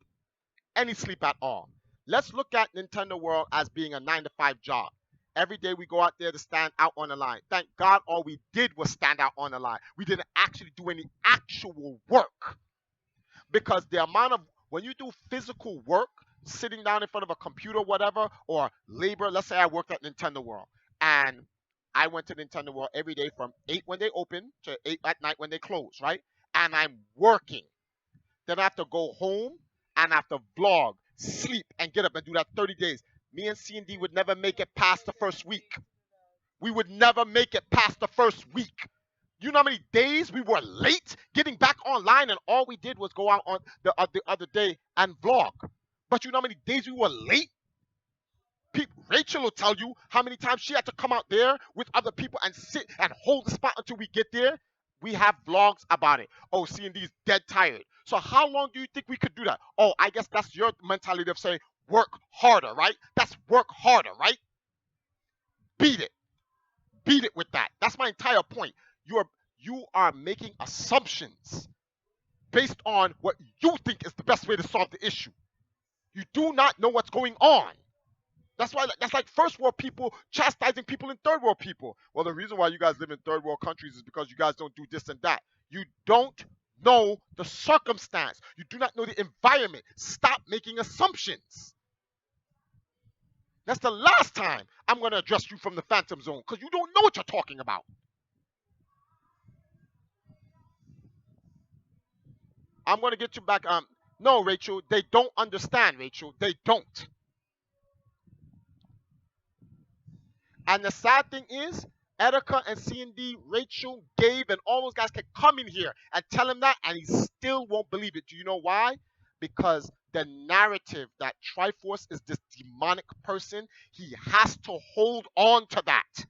at all. Let's look at Nintendo World as being a 9 to 5 job. Every day we go out there to stand out on the line. Thank God all we did was stand out on the line. We didn't actually do any actual work because the amount of when you do physical work, sitting down in front of a computer, whatever, or labor. Let's say I worked at Nintendo World and I went to Nintendo World every day from 8 when they open to 8 at night when they close, right? And I'm working. Then I have to go home and I have to vlog, sleep, and get up and do that 30 days. Me and C&D would never make it past the first week. We would never make it past the first week. You know how many days we were late getting back online, and all we did was go out on the other day and vlog. But you know how many days we were late? Rachel will tell you how many times she had to come out there with other people and sit and hold the spot until we get there. We have vlogs about it. Oh, C&D's dead tired. So how long do you think we could do that? Oh, I guess that's your mentality of saying work harder, right? That's work harder, right? Beat it. Beat it with that. That's my entire point. You are making assumptions based on what you think is the best way to solve the issue. You do not know what's going on. That's like first world people chastising people in third world people. Well, the reason why you guys live in third world countries is because you guys don't do this and that. You don't know the circumstance. You do not know the environment. Stop making assumptions. That's the last time I'm going to address you from the Phantom Zone because you don't know what you're talking about. I'm going to get you back. No, Rachel, they don't understand, Rachel. They don't. And the sad thing is, Erica and C&D, Rachel, Gabe, and all those guys can come in here and tell him that, and he still won't believe it. Do you know why? Because the narrative that Triforce is this demonic person, he has to hold on to that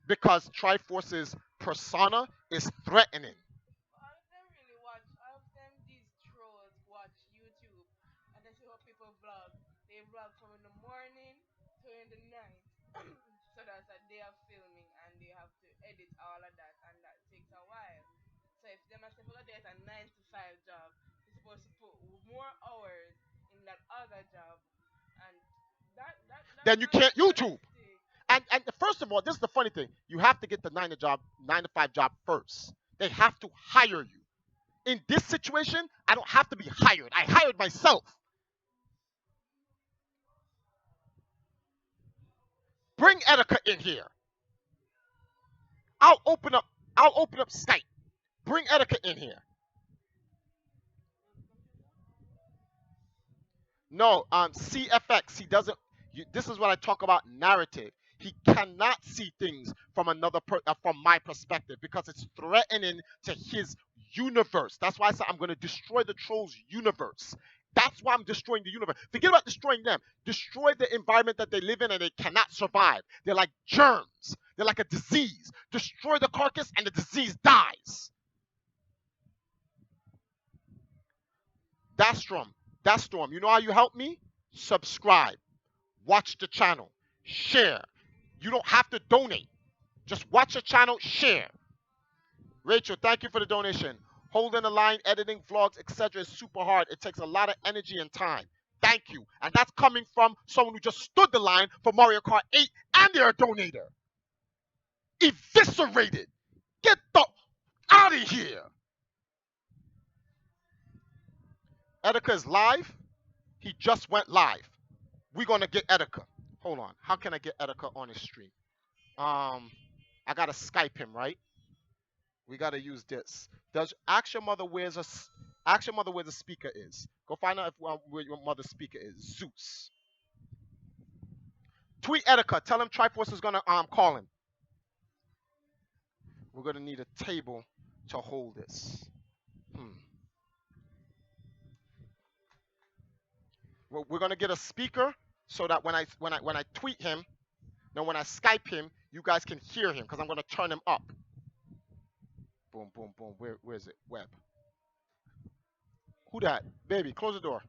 because Triforce's persona is threatening. All of them really watch. All of them, these trolls watch YouTube, and they see how people vlog. They vlog from in the morning to in the night. So that's a day of filming, and they have to edit all of that, and that takes a while. So if them are supposed to get a 9 to 5 job, you're supposed to put more hours in that other job, and Then that's you can't YouTube. unrealistic. And first of all, this is the funny thing. You have to get the 9 to 5 job first. They have to hire you. In this situation, I don't have to be hired. I hired myself. Bring Erica in here. I'll open up. I'll open up Skype. Bring Erica in here. No, CFX. He doesn't. This is what I talk about narrative. He cannot see things from from my perspective because it's threatening to his universe. That's why I said I'm going to destroy the trolls' universe. That's why I'm destroying the universe. Forget about destroying them. Destroy the environment that they live in and they cannot survive. They're like germs. They're like a disease. Destroy the carcass and the disease dies. That's Storm. That's Storm. You know how you help me? Subscribe. Watch the channel. Share. You don't have to donate. Just watch the channel, share. Rachel, thank you for the donation. Holding the line, editing vlogs, etc. is super hard. It takes a lot of energy and time. Thank you. And that's coming from someone who just stood the line for Mario Kart 8 and they're a donator. Eviscerated. Get the out of here. Etika is live. He just went live. We're gonna get Etika. Hold on. How can I get Etika on his stream? I gotta Skype him, right? We gotta use this. Does ask your mother where's ask your mother where the speaker is. Go find out if where your mother's speaker is. Zeus. Tweet Etika. Tell him Triforce is gonna call him. We're gonna need a table to hold this. We're gonna get a speaker so that when I tweet him, then when I Skype him, you guys can hear him because I'm gonna turn him up. Boom, boom, boom. Where is it? Web. Who that? Baby, close the door.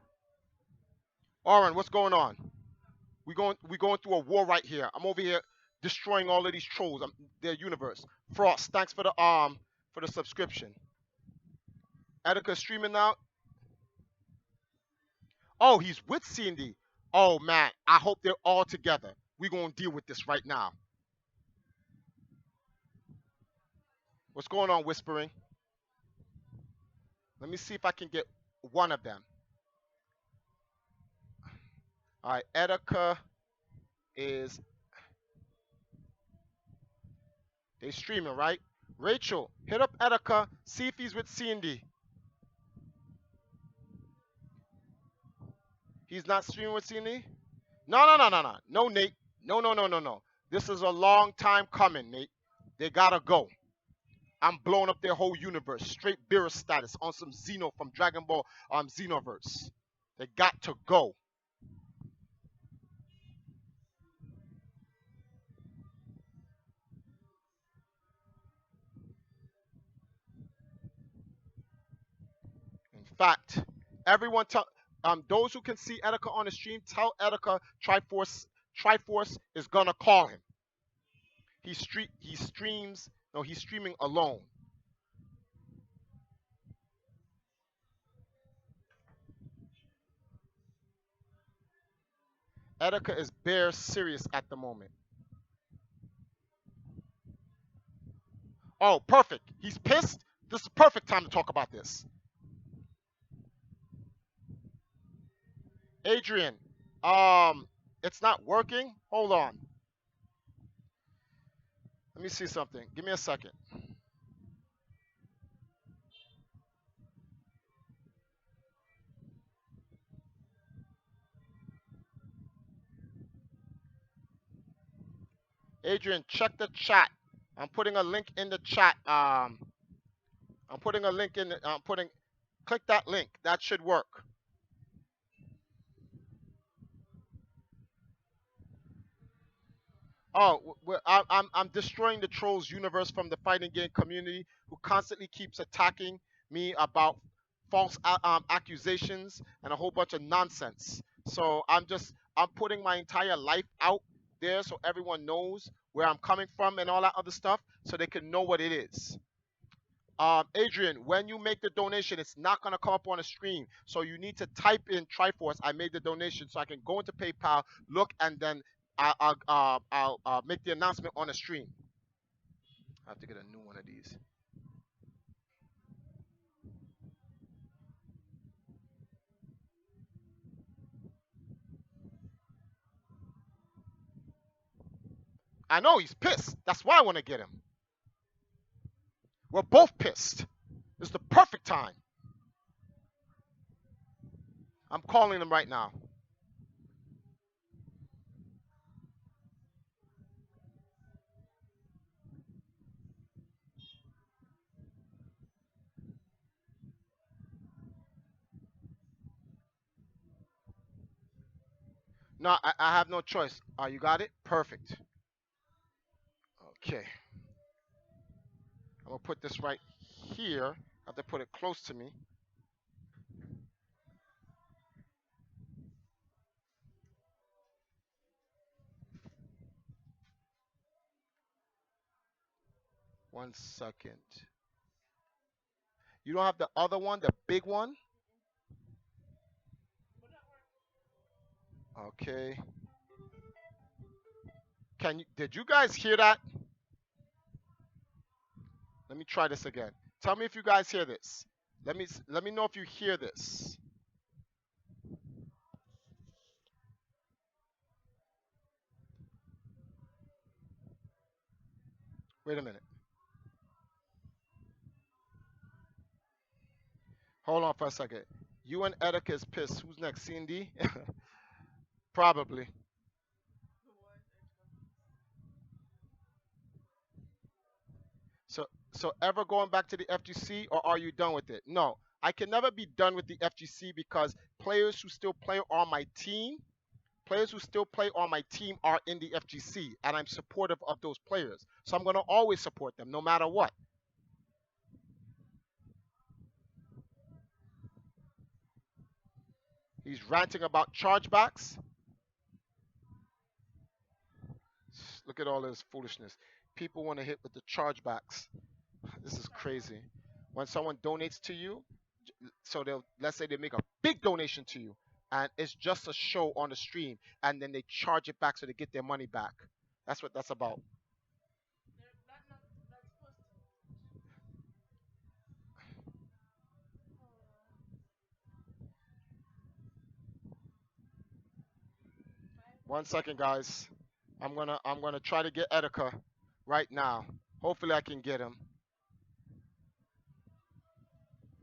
Oren, what's going on? We going through a war right here. I'm over here destroying all of these trolls. Their universe. Frost, thanks for the subscription. Etika streaming now. Oh, he's with C&D. Oh man, I hope they're all together. We're gonna deal with this right now. What's going on, whispering? Let me see if I can get one of them. All right, Etika is they streaming, right? Rachel, hit up Etika, see if he's with C&D. He's not streaming with C&D? No. No, Nate. No. This is a long time coming, Nate. They gotta go. I'm blowing up their whole universe. Straight Beerus status on some Xeno from Dragon Ball Xenoverse. They got to go. In fact, everyone tell those who can see Etika on the stream, tell Etika Triforce is gonna call him. He streams. No, he's streaming alone. Etika is bare serious at the moment. Oh, perfect. He's pissed. This is the perfect time to talk about this. Adrian, It's not working. Hold on. Let me see something. Give me a second. Adrian, check the chat. I'm putting a link in the chat. I'm putting a link in. I'm putting. Click that link. That should work. Oh, I'm destroying the trolls universe from the fighting game community who constantly keeps attacking me about false accusations and a whole bunch of nonsense. So I'm putting my entire life out there so everyone knows where I'm coming from and all that other stuff so they can know what it is. Adrian, when you make the donation, it's not gonna come up on the screen. So you need to type in Triforce. I made the donation, so I can go into PayPal, look, and then I'll make the announcement on the stream. I have to get a new one of these. I know he's pissed. That's why I want to get him. We're both pissed. It's the perfect time. I'm calling him right now. No, I have no choice. You got it? Perfect. Okay. I'm gonna put this right here. I have to put it close to me. One second. You don't have the other one, the big one? Okay. Did you guys hear that? Let me try this again. Tell me if you guys hear this. Let me know if you hear this. Wait a minute. Hold on for a second. You and Etika is pissed. Who's next? C&D? Probably. So ever going back to the FGC or are you done with it? No. I can never be done with the FGC because players who still play on my team, are in the FGC and I'm supportive of those players. So I'm going to always support them no matter what. He's ranting about chargebacks. Look at all this foolishness. People want to hit with the chargebacks. This is crazy. When someone donates to you, so let's say they make a big donation to you, and it's just a show on the stream, and then they charge it back so they get their money back. That's what that's about. One second, guys. I'm gonna try to get Etika right now. Hopefully I can get him.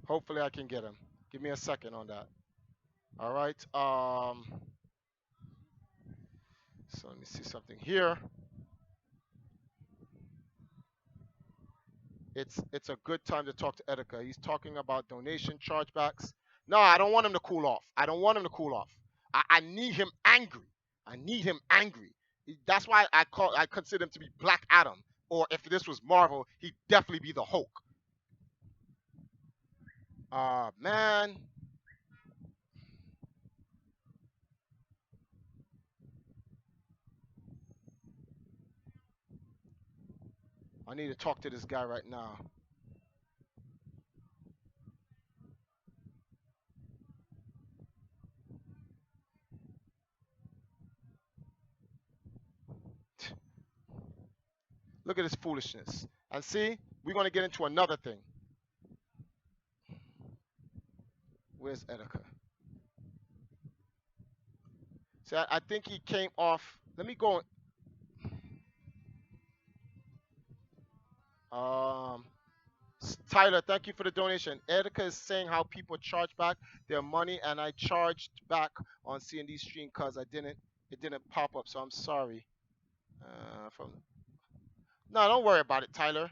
Hopefully I can get him. Give me a second on that. All right. So let me see something here. It's a good time to talk to Etika. He's talking about donation chargebacks. No, I don't want him to cool off. I don't want him to cool off. I need him angry. I need him angry. That's why I consider him to be Black Adam. Or if this was Marvel, he'd definitely be the Hulk. Man. I need to talk to this guy right now. Look at this foolishness. And see, we're going to get into another thing. Where's Etika? See, I think he came off. Let me go. Um, Tyler, thank you for the donation. Erica is saying how people charge back their money, and I charged back on C&D stream because it didn't pop up. So I'm sorry. From No, don't worry about it, Tyler.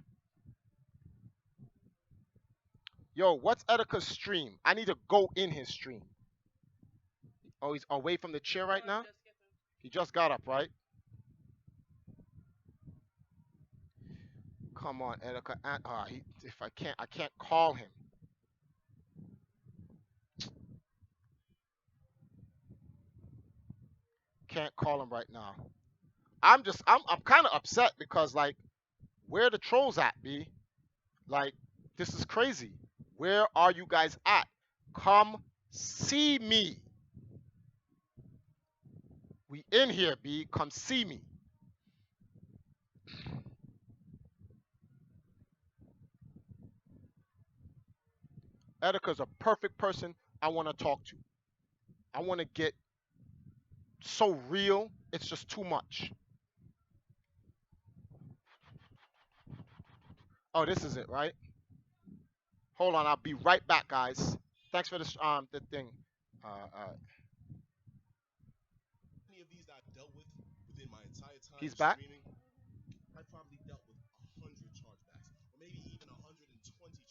Yo, what's Erica's stream? I need to go in his stream. Oh, he's away from the chair right No, now. just get him. He just got up, right? Come on, Erica. If I can't call him. Can't call him right now. I'm kind of upset because like, where the trolls at, B? Like, this is crazy. Where are you guys at? Come see me. We in here, B. Come see me. Erica's a perfect person I want to talk to. I want to get so real, it's just too much. Oh, this is it, right? Hold on, I'll be right back, guys. Thanks for this the thing. Uh, Any of these that I've dealt with within my entire time he's back. streaming, I probably dealt with 100 chargebacks, or maybe even 120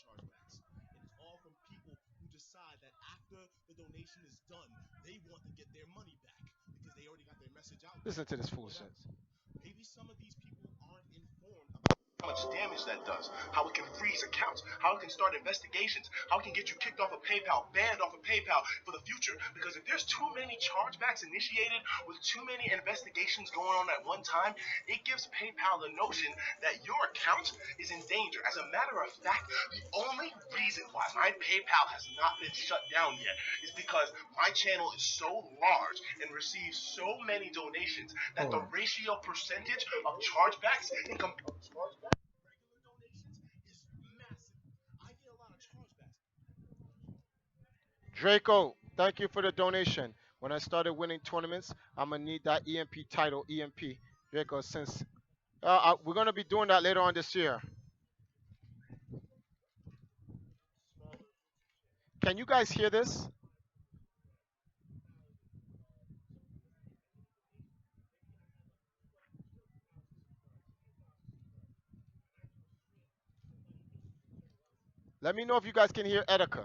chargebacks. And it's all from people who decide that after the donation is done, they want to get their money back because they already got their message out. Listen to this But foolishness. maybe some of these people aren't informed about how much damage that does, how it can freeze accounts, how it can start investigations, how it can get you kicked off of PayPal, banned off of PayPal for the future. Because if there's too many chargebacks initiated with too many investigations going on at one time, it gives PayPal the notion that your account is in danger. As a matter of fact, the only reason why my PayPal has not been shut down yet is because my channel is so large and receives so many donations that the ratio percentage of chargebacks in comparison regular donations is massive. I get a lot of chargebacks. Draco, thank you for the donation. When I started winning tournaments, I'm gonna need that EMP title, EMP. Draco, since we're gonna be doing that later on this year. Can you guys hear this? Let me know if you guys can hear Etika.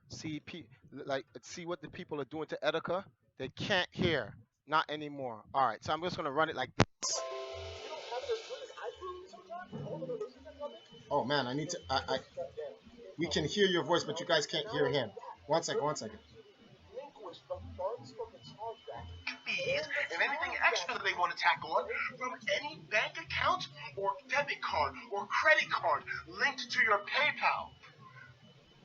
See, see what the people are doing to Etika. They can't hear, not anymore. All right, so I'm just gonna run it like this. Oh man, I need to. We can hear your voice, but you guys can't hear him. One second, one second. Fees and anything extra that they want to tack on from any bank account or debit card or credit card linked to your PayPal.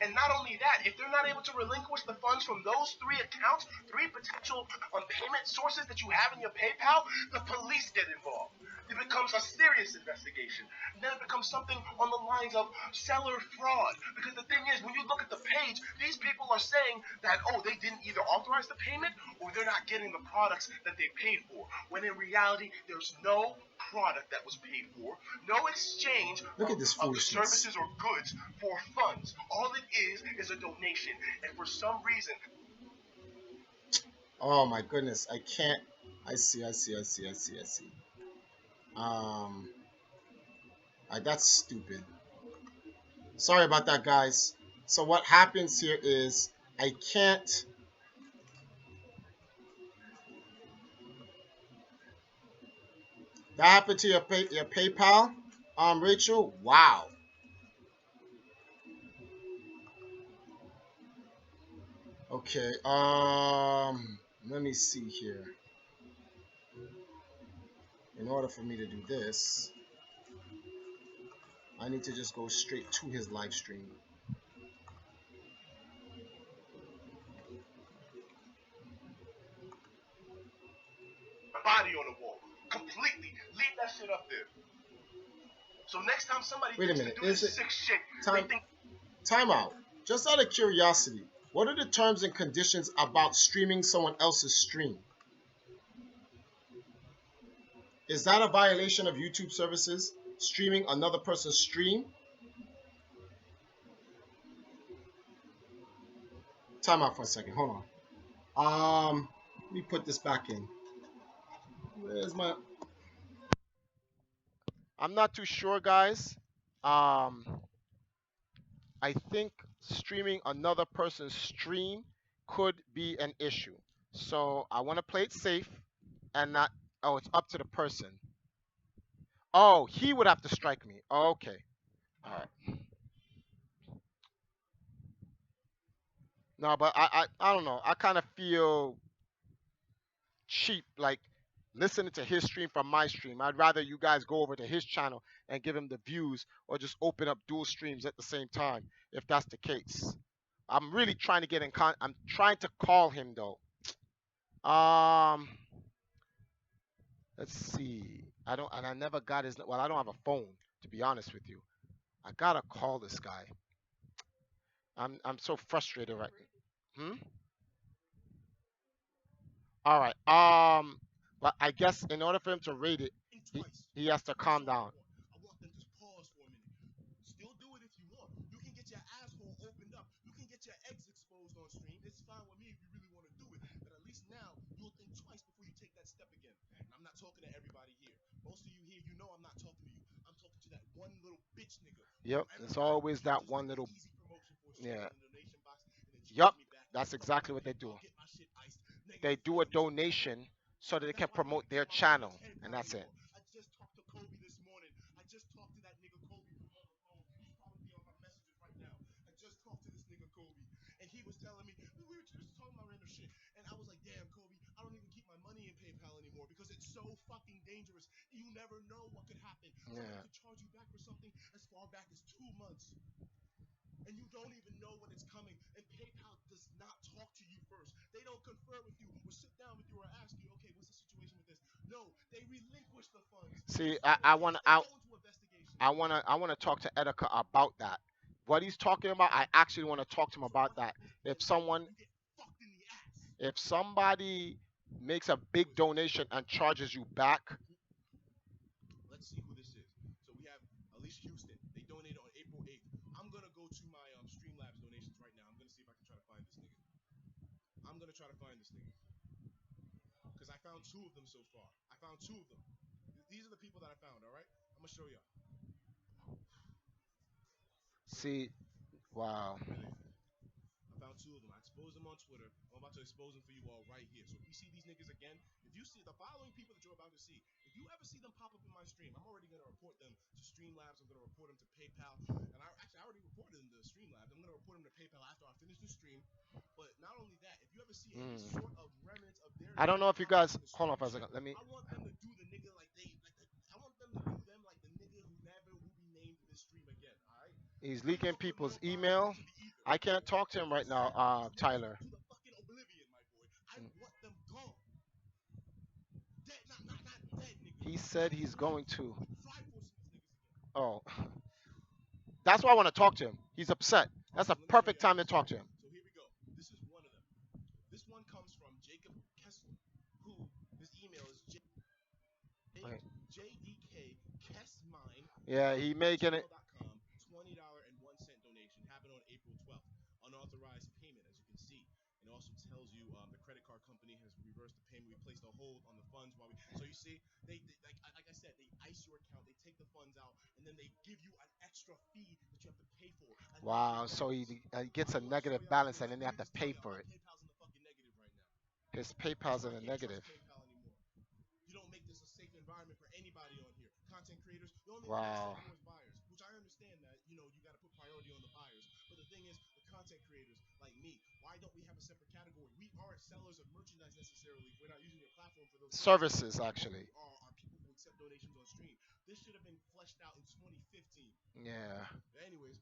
And not only that, if they're not able to relinquish the funds from those three accounts, three potential payment sources that you have in your PayPal, the police get involved. It becomes a serious investigation. And then it becomes something on the lines of seller fraud. Because the thing is, when you look at the page, these people are saying that, oh, they didn't either authorize the payment or they're not getting the products that they paid for. When in reality, there's no product that was paid for, no exchange Look at this of the foolishness. services or goods for funds. All it is a donation. And for some reason, Oh my goodness, I can't. I see, I see, I see, I see, I see. Um, that's stupid. Sorry about that, guys. So what happens here is I can't. That happened to your PayPal, Rachel. Wow. Okay. Let me see here. In order for me to do this, I need to just go straight to his live stream. Body on the wall. Completely. Leave that shit up there. So next time somebody Wait a thinks to minute. do Is this it sick shit, they time? think Time out. Just out of curiosity, what are the terms and conditions about streaming someone else's stream? Is that a violation of YouTube services? Streaming another person's stream? Time out for a second. Hold on. Let me put this back in. Where's my? I'm not too sure, guys. Um, I think streaming another person's stream could be an issue. So I want to play it safe and not. Oh, it's up to the person. Oh, he would have to strike me. Okay. All right. No, but I don't know. I kind of feel cheap, like listening to his stream from my stream. I'd rather you guys go over to his channel and give him the views, or just open up dual streams at the same time, if that's the case. I'm really trying to get in con. I'm trying to call him though. Um, let's see. I don't, and I never got his. Well, I don't have a phone, to be honest with you. I gotta call this guy. I'm so frustrated right. Hmm. All right. But I guess in order for him to rate it, think he twice. he has to That's calm all I down. want. I want them to pause for a minute. Still do it if you want. You can get your asshole opened up. You can get your eggs exposed on stream. It's fine with me if you really want to do it. But at least now you'll think twice before you take that step again. And I'm not talking to everybody here. Most of you here, you know I'm not talking to you. I'm talking to that one little bitch nigga Yep. who every It's time always he that does one like an little. easy promotion for a stream Yeah. in the donation box and then charge Yep. me back. That's Fuck with exactly my what they do. PayPal, get my shit iced. They Negative do a feelings. donation so that they That's can why I don't promote even their keep my money in channel, and PayPal that's it. anymore. I just talked to Kobe this morning. I just talked to that nigga Kobe on the phone. He's probably on my messages right now. I just talked to this nigga Kobe, and he was telling me we were just talking about random shit, and I was like, damn, Kobe, I don't even keep my money in PayPal anymore because it's so fucking dangerous. You never know what could happen. Somebody Yeah. could charge you back for something as far back as 2 months, and you don't even know when it's coming. And PayPal does not talk to you first. They don't confer with you or sit down with you or ask you, okay, what's the situation with this? No, they relinquish the funds. See, That's all it I is. want They go into investigation. I want to talk to Etika about that. What he's talking about, I actually want to talk to him So about what that. happens If then? someone, You get fucked in the ass. if somebody makes a Who big is this? donation and charges you back, Let's see who this is. So we have Alicia Houston. They donated on April 8th. I'm gonna go to my Streamlabs donations right now. I'm gonna see if I can try to find this nigga. I'm gonna try to find this nigga because I found two of them so far. I found two of them. These are the people that I found. All right, I'm gonna show y'all. see, wow, Here they are. I found two of them. I exposed them on Twitter. I'm about to expose them for you all right here. So if you see these niggas again, if you see the following people that you're about to see, if you ever see them pop up in my stream, I'm already gonna report them to Streamlabs. I'm gonna report them to PayPal, and I already reported them to Streamlabs. I'm gonna report them to PayPal after I finish the stream. But not only that, if you ever see any mm. sort of remnants of their I don't name know if you pop up guys in the hold on stream for a chat, second. Let me. I want them to do the nigga like they like. I want them to do them like the nigga who never will be named in this stream again. All right. He's I leaking don't put people's nobody email. to the ether. I can't talk to I him want right now, them to the Tyler. to the fucking oblivion, my boy. I Mm. want them gone. Dead, not dead, nigga. He said he's going to. Try forcing these niggas again. Oh, that's why I want to talk to him. He's upset. All That's right, a so let me show perfect you time to others. talk to him. So here we go. This is one of them. This one comes from Jacob Kessler, who his email is Right. JDK Kessmine Yeah, he making it. gmail.com. $20.01 donation happened on April 12th. Unauthorized payment, as you can see. It also tells you the credit card company has reversed the payment. We placed a hold on the funds while we. So you see, they like I said, they ice your account. They take the funds out, and then they give you an extra fee that you have to pay for. A Wow, negative so balance. he gets I a don't want to show negative y'all balance this. and then they Let have me to just tell pay y'all, for my it. PayPal's in the fucking negative right now. His That's PayPal's why in I a can't negative. trust PayPal anymore. You don't make this a safe environment for anybody on here. Content creators, the only one that's Wow. safe is buyers, which I understand that, you got to put priority on the buyers. But the thing is, the content creators like me, why don't we have a separate category? We aren't sellers of merchandise necessarily. We're not using your platform for those things. Services, What we actually. are people who accept donations on stream. This should have been fleshed out in 2015. Yeah. But anyways,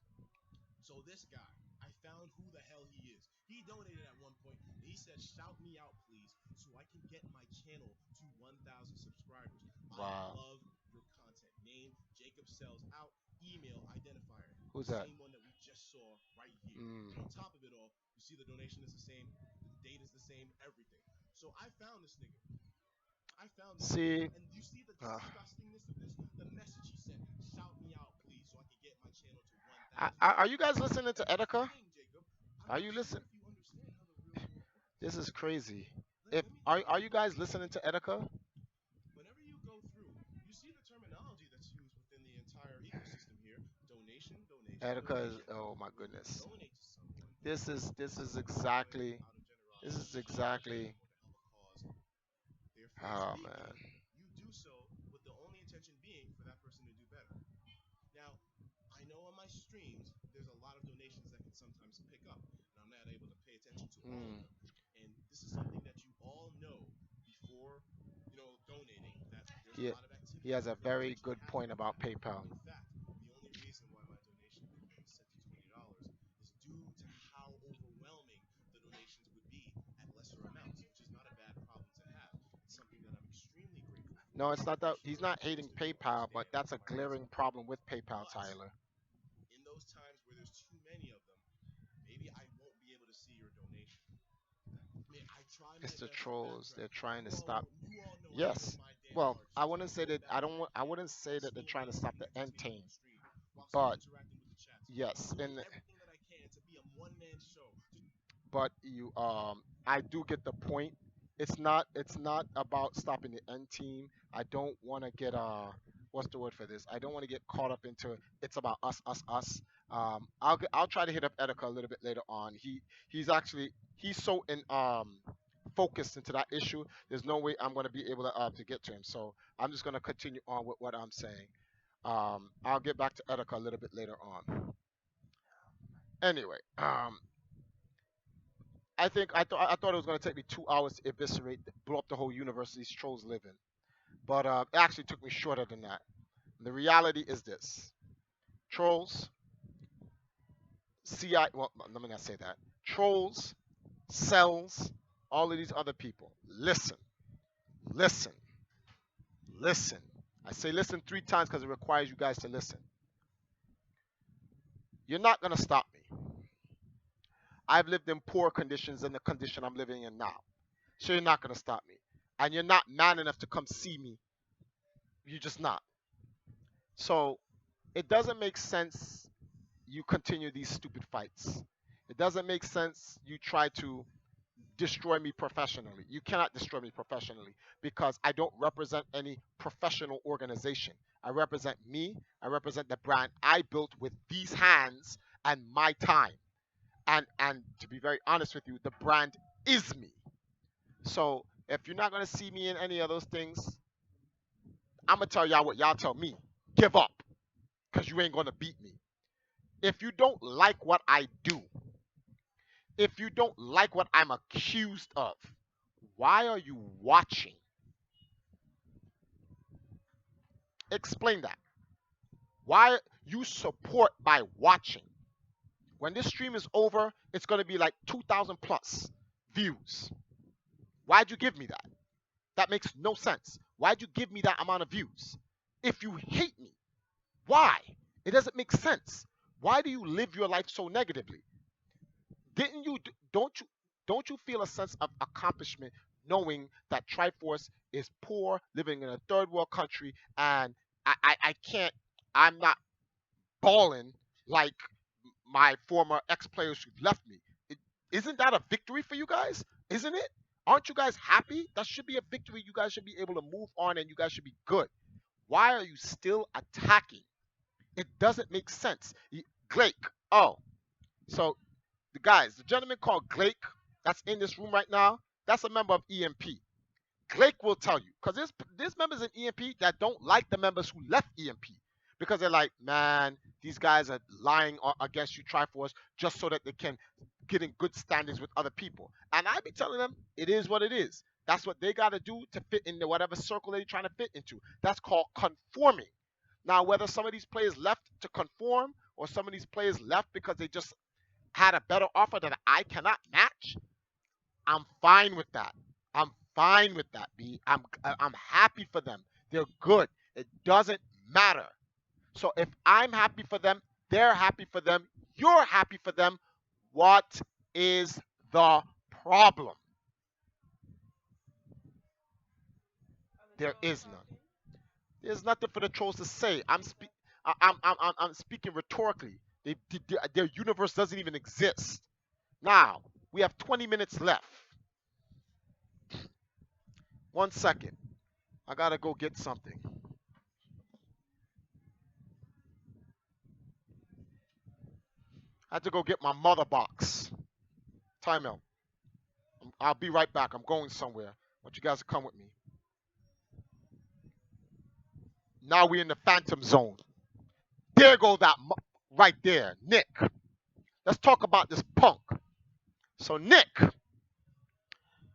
so this guy, I found who the hell he is. He donated at one point. And he said, "Shout me out, please, so I can get my channel to 1,000 subscribers. I Wow. love your content. Name Jacob Sells Out. Email identifier. Who's The that? same one that we just saw right here. Mm. And on top of it all, you see the donation is the same, the date is the same, everything. So I found this nigga. I found this See, nigga. And you see the uh, disgustingness of this? The message he sent, "Shout me out, please, so I can get my channel to 1,000." are you guys listening to And here's the Etika? thing, Jacob. I'm Are not you sure listening? if you understand how the real world works. This is crazy. Let, If let me are let you me guys explain listening to something. Etika? Whenever you go through, you see the terminology that's used within the entire ecosystem here: donation, donation, Etika is, donation. oh my When you goodness. donate to someone, This is you this give is someone something exactly out of this generosity is exactly or to help a cause. Therefore oh speaking, man. you do so with the only intention being for that person to do better. Now, I know on my streams there's a lot of donations that can sometimes pick up, and I'm not able to pay attention to all of Mm. them. And this is something that you all know before, donating, that there's a He lot of he activity has that a could very potentially good happen point with about that. PayPal. In fact, the only reason why my donation was set to $20 is due to how overwhelming the donations would be at lesser amounts, which is not a bad problem to have. It's something that I'm extremely grateful for. No, it's I'm not pretty that sure he's most not hating people PayPal, but understand that's a my reason. glaring problem with PayPal, But Tyler. in those times where there's too many of them, maybe I won't be able to see your donation. Man, I try my It's the best in the trolls. background. They're trying You to all stop. know. You all know I put Yes. my damn Well, heart I just wouldn't say so that. bad that I I can wouldn't say that they're steal trying to stop the the end entertainment team. of the stream while still But interacting with the chats. I'm yes, doing and everything that I can to be a one-man show. but you I do get the point. It's not about stopping the end team. I don't want to get what's the word for this? I don't want to get caught up into it's about us. I'll try to hit up Etika a little bit later on. He's so in focused into that issue. There's no way I'm going to be able to get to him. So I'm just going to continue on with what I'm saying. I'll get back to Etika a little bit later on. Anyway, I thought it was gonna take me 2 hours to eviscerate, blow up the whole universe these trolls live in, but it actually took me shorter than that. The reality is this: trolls, CI. Well, let me not say that. Trolls, cells, all of these other people. Listen, listen, listen. I say listen 3 times because it requires you guys to listen. You're not gonna stop me. I've lived in poor conditions than the condition I'm living in now, so you're not gonna stop me. And you're not man enough to come see me. You're just not. So it doesn't make sense you continue these stupid fights. It doesn't make sense you try to destroy me professionally. You cannot destroy me professionally because I don't represent any professional organization. I represent me. I represent the brand I built with these hands and my time. And to be very honest with you, the brand is me. So if you're not gonna see me in any of those things, I'm gonna tell y'all what y'all tell me. Give up, because you ain't gonna beat me. If you don't like what I do, if you don't like what I'm accused of, why are you watching? Explain that. Why you support by watching? When this stream is over, it's going to be like 2,000 plus views. Why'd you give me that? That makes no sense. Why'd you give me that amount of views? If you hate me, why? It doesn't make sense. Why do you live your life so negatively? Didn't you don't you feel a sense of accomplishment knowing that Triforce is poor, living in a third world country, and I can't, I'm not balling like my former ex-players who left me. It, isn't that a victory for you guys? Isn't it? Aren't you guys happy? That should be a victory. You guys should be able to move on and you guys should be good. Why are you still attacking? It doesn't make sense. Glake. Oh, so the gentleman called Glake that's in this room right now, that's a member of EMP. Glake will tell you, because there's members in EMP that don't like the members who left EMP. Because they're like, man, these guys are lying against you, Triforce, just so that they can get in good standings with other people. And I be telling them, it is what it is. That's what they got to do to fit into whatever circle they're trying to fit into. That's called conforming. Now, whether some of these players left to conform or some of these players left because they just had a better offer that I cannot match, I'm fine with that. I'm fine with that, B. I'm happy for them. They're good. It doesn't matter. So if I'm happy for them, they're happy for them, you're happy for them, what is the problem? Are the There trolls is none. talking? There's nothing for the trolls to say. I'm speaking rhetorically. Their universe doesn't even exist. Now we have 20 minutes left. 1 second. I gotta go get something. I had to go get my mother box. Time out. I'll be right back. I'm going somewhere. I want you guys to come with me. Now we in the phantom zone. There go that right there, Nick. Let's talk about this punk. So Nick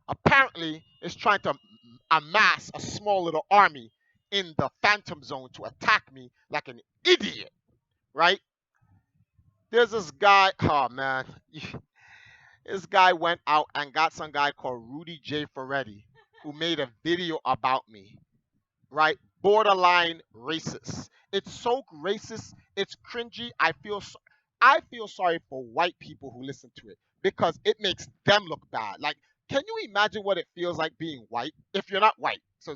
apparently is trying to amass a small little army in the phantom zone to attack me like an idiot, right? There's this guy, oh man, this guy went out and got some guy called Rudy J. Ferretti who made a video about me, right? Borderline racist. It's so racist, it's cringy. I feel sorry for white people who listen to it because it makes them look bad. Like, can you imagine what it feels like being white if you're not white? So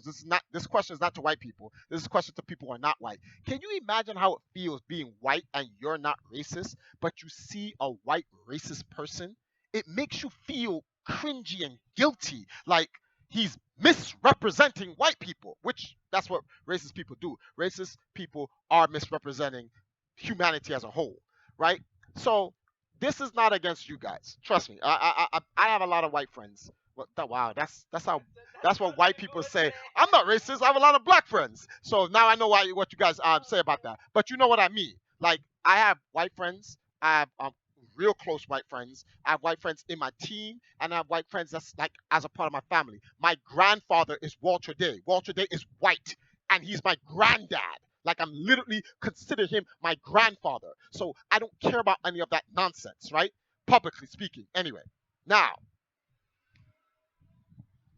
this question is not to white people. This is a question to people who are not white. Can you imagine how it feels being white and you're not racist, but you see a white racist person? It makes you feel cringy and guilty. Like he's misrepresenting white people, which that's what racist people do. Racist people are misrepresenting humanity as a whole, right? So this is not against you guys. Trust me. I have a lot of white friends. Wow, that's how that's what What white people people would say. say. I'm not racist. I have a lot of black friends. So now I know what you guys say about that. But you know what I mean. Like I have white friends. I have real close white friends. I have white friends in my team, and I have white friends that's like as a part of my family. My grandfather is Walter Day. Walter Day is white, and he's my granddad. Like I'm literally consider him my grandfather. So I don't care about any of that nonsense, right? Publicly speaking. Anyway, now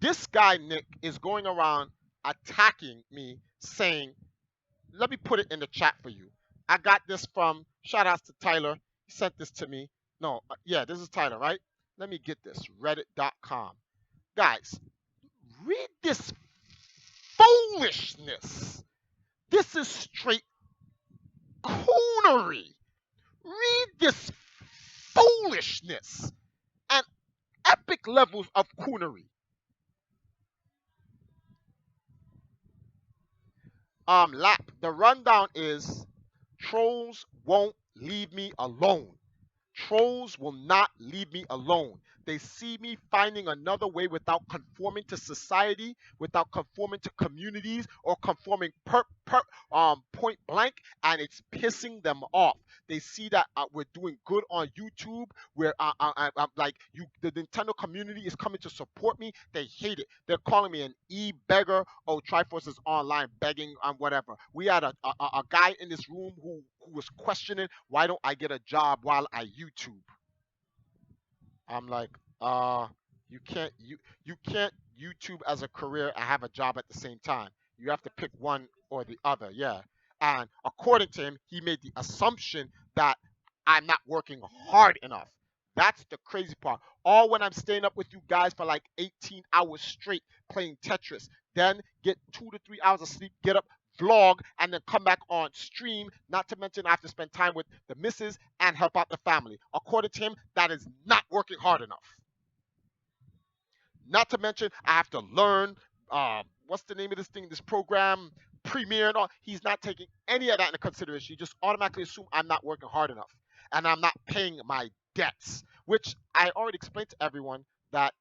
this guy Nick is going around attacking me, saying, "Let me put it in the chat for you." I got this from shout outs to Tyler. He sent this to me. No, yeah, this is Tyler, right? Let me get this. Reddit.com. Guys, read this foolishness. This is straight coonery. Read this foolishness and epic levels of coonery. Lap. The rundown is trolls won't leave me alone. Trolls will not leave me alone. They see me finding another way without conforming to society, without conforming to communities, or conforming point blank, and it's pissing them off. They see that we're doing good on YouTube. Where like the Nintendo community is coming to support me. They hate it. They're calling me an e-beggar. Oh, Triforce is online begging on whatever. We had a guy in this room who was questioning why don't I get a job while I YouTube. I'm like, uh, you can't YouTube as a career and have a job at the same time. You have to That pick is one or stupid. the other. Yeah. And according to him, he made the assumption that I'm not working hard enough. That's the crazy part. All when I'm staying up with you guys for like 18 hours straight playing Tetris, then get 2 to 3 hours of sleep, get up, vlog, and then come back on stream. Not to mention, I have to spend time with the missus and help out the family. According to him, that is not working hard enough. Not to mention, I have to learn what's the name of this thing, this program, Premiere and all. He's not taking any of that into consideration. He just automatically assume I'm not working hard enough and I'm not paying my debts, which I already explained to everyone that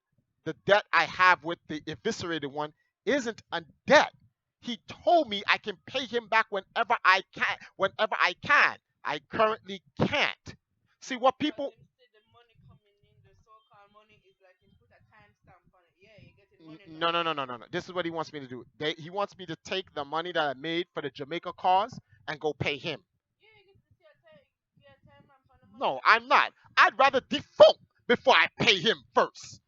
the debt I have with the eviscerated one isn't a debt. He told me I can pay him back whenever I can. Whenever I can. I currently can't. See what Because people. him say the money coming in, the so-called money is like him put a timestamp on it. Yeah, you're getting money No, now. no, no, no, no, no. This is what he wants me to do. He wants me to take the money that I made for the Jamaica cause and go pay him. Yeah, you get 10 man for the money No, and I'm then not. I'd rather default before I pay him first.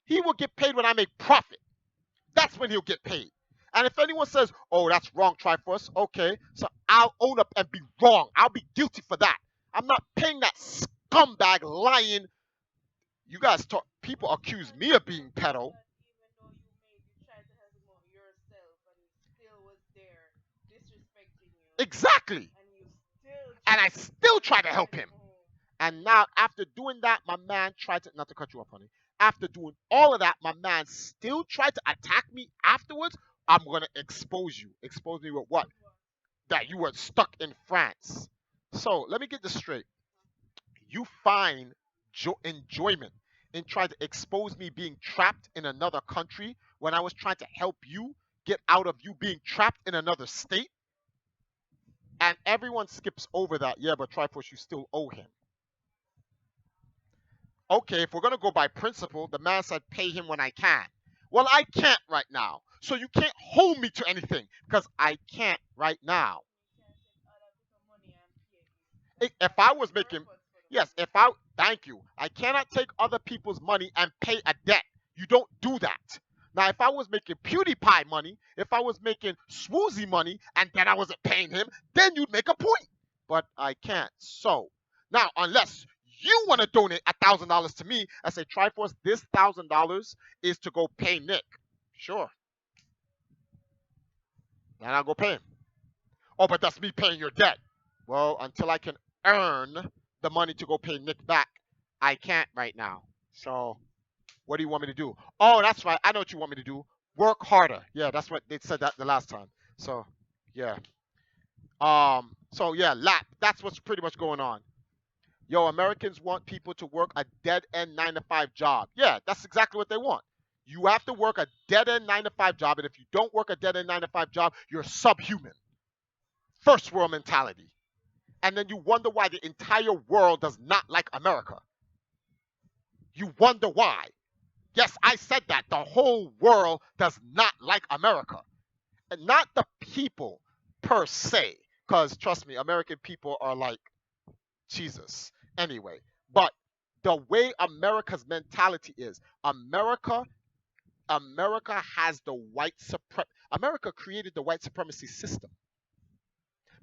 He will get paid when I make profit. That's when he'll get paid. And if anyone says, "Oh, that's wrong, Triforce," okay, so I'll own up and be wrong. I'll be guilty for that. I'm not paying that scumbag lying. You guys talk. People accuse and me of you being don't know pedo. that even though you tried to help him out yourself and he still was there disrespecting you Exactly. and you still And I tried still to try to send help him him. home. And now, after doing that, my man tried to, not to cut you off, honey. After doing all of that, my man still tried to attack me afterwards. I'm going to expose you. Expose me with what? With what? That you were stuck in France. So let me get this straight. You find enjoyment in trying to expose me being trapped in another country when I was trying to help you get out of you being trapped in another state. And everyone skips over that. Yeah, but Triforce, you still owe him. Okay, if we're gonna go by principle, the man said pay him when I can. Well, I can't right now. So you can't hold me to anything because I can't right now. You can't take other people's money and pay him. That's If that's I the was making, purpose for the yes, money. if I, thank you, I cannot take other people's money and pay a debt. You don't do that. Now, if I was making PewDiePie money, if I was making Swoozy money, and then I wasn't paying him, then you'd make a point. But I can't. So now, unless you want to donate $1,000 to me, I say, Triforce, this $1,000 is to go pay Nick. Sure, and I'll go pay him. Oh, but that's me paying your debt. Well, until I can earn the money to go pay Nick back, I can't right now. So, what do you want me to do? Oh, that's right. I know what you want me to do. Work harder. Yeah, that's what they said that the last time. So, yeah. So yeah, lap. That's what's pretty much going on. Yo, Americans want people to work a dead end 9 to 5 job. Yeah, that's exactly what they want. You have to work a dead end 9 to 5 job, and if you don't work a dead end 9 to 5 job, you're subhuman. First world mentality. And then you wonder why the entire world does not like America. You wonder why. Yes, I said that. The whole world does not like America. And not the people per se. Because trust me, American people are like Jesus. Anyway, but the way America's mentality is, America has the America created the white supremacy system.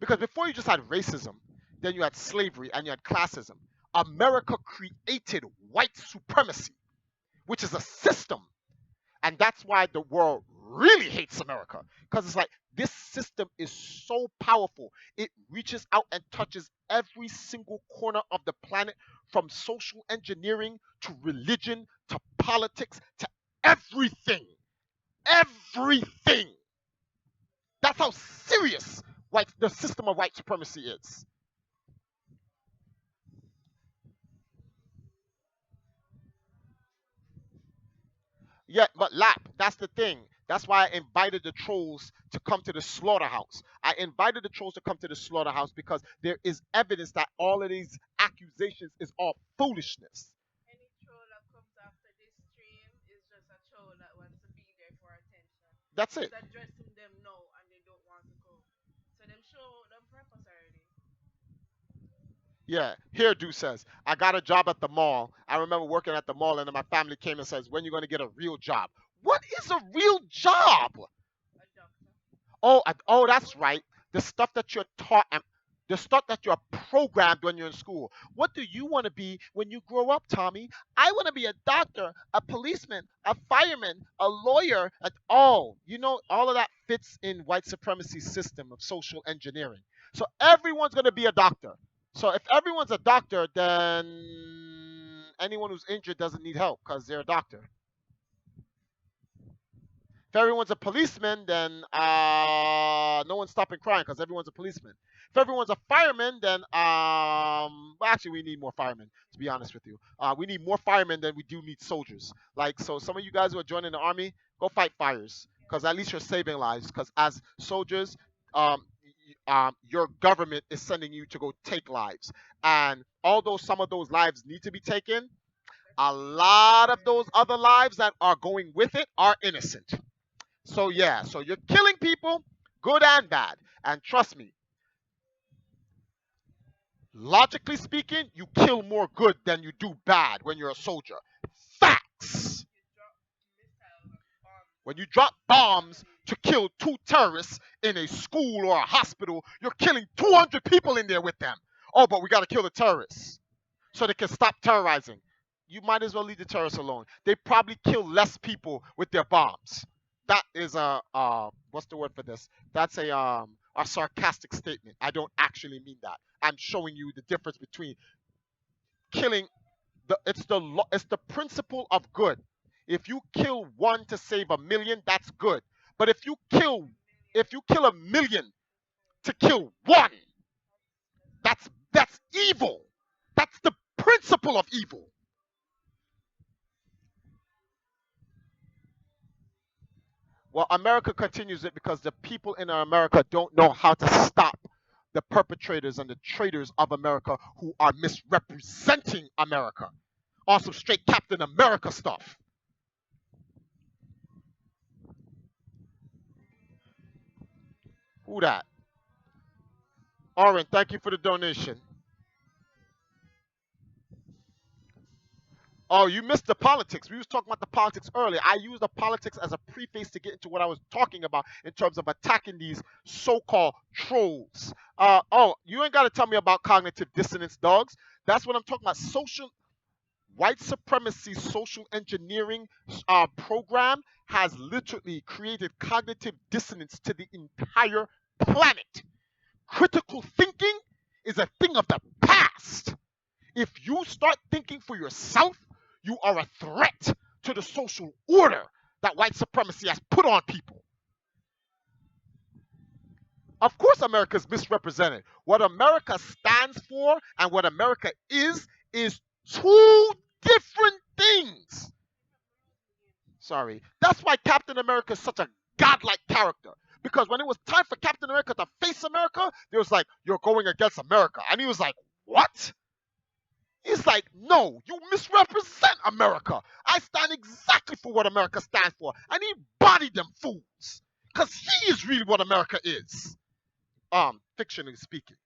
Because before you just had racism, then you had slavery and you had classism. America created white supremacy, which is a system. And that's why the world really hates America. Because it's like this system is so powerful. It reaches out and touches every single corner of the planet, from social engineering to religion to politics to everything. Everything. That's how serious the system of white supremacy is. Yeah, but lap, that's the thing. That's why I invited the trolls to come to the slaughterhouse. I invited the trolls to come to the slaughterhouse because there is evidence that all of these accusations is all foolishness. Any troll that comes after this stream is just a troll that wants to be there for attention. That's He's it. addressing them now and they don't want to go. So them show them purpose already. Yeah, here dude says, I got a job at the mall. I remember working at the mall and then my family came and says, when you going to get a real job? What is a real job? A doctor. Oh, oh, that's right. The stuff that you're taught and the stuff that you're programmed when you're in school. What do you want to be when you grow up, Tommy? I want to be a doctor, a policeman, a fireman, a lawyer. And oh, all of that fits in white supremacy system of social engineering. So everyone's going to be a doctor. So if everyone's a doctor, then anyone who's injured doesn't need help because they're a doctor. If everyone's a policeman, then no one's stopping crime because everyone's a policeman. If everyone's a fireman, then well, actually we need more firemen. To be honest with you, we need more firemen than we do need soldiers. Like so, some of you guys who are joining the army, go fight fires because at least you're saving lives. Because as soldiers, your government is sending you to go take lives, and although some of those lives need to be taken, They're a still lot of those necessary. other lives that are going with it are innocent. So yeah, so you're killing people, good and bad. And trust me, Logically speaking, you kill more good than you do bad when you're a soldier. Facts. You drop missiles and bombs When you drop bombs nowadays. to kill two terrorists in a school or a hospital, you're killing 200 people in there with them. Oh, but we got to kill the terrorists so they can stop terrorizing. You might as well leave the terrorists alone. They probably kill less people with their bombs. That is what's the word for this? That's a sarcastic statement. I don't actually mean that. I'm showing you the difference between killing it's the principle of good. If you kill one to save a million, that's good. But if you kill a million to kill one, that's evil. That's the principle of evil. Well, America continues it because the people in America don't know how to stop the perpetrators and the traitors of America who are misrepresenting America. Also, straight Captain America stuff. Who that? Oren, thank you for the donation. Oh, you missed the politics. We was talking about the politics earlier. I used the politics as a preface to get into what I was talking about in terms of attacking these so-called trolls. Oh, you ain't got to tell me about cognitive dissonance, dogs. That's what I'm talking about. Social white supremacy, social engineering program has literally created cognitive dissonance to the entire planet. Critical thinking is a thing of the past. If you start thinking for yourself, you are a threat to the social order that white supremacy has put on people. Of course, America is misrepresented. What America stands for and what America is two different things. Sorry. That's why Captain America is such a godlike character. Because when it was time for Captain America to face America, they was like, "You're going against America." And he was like, "What?" He's like, "No, you misrepresent America. I stand exactly for what America stands for." And he bodied them fools. Because he is really what America is. Fictionally speaking.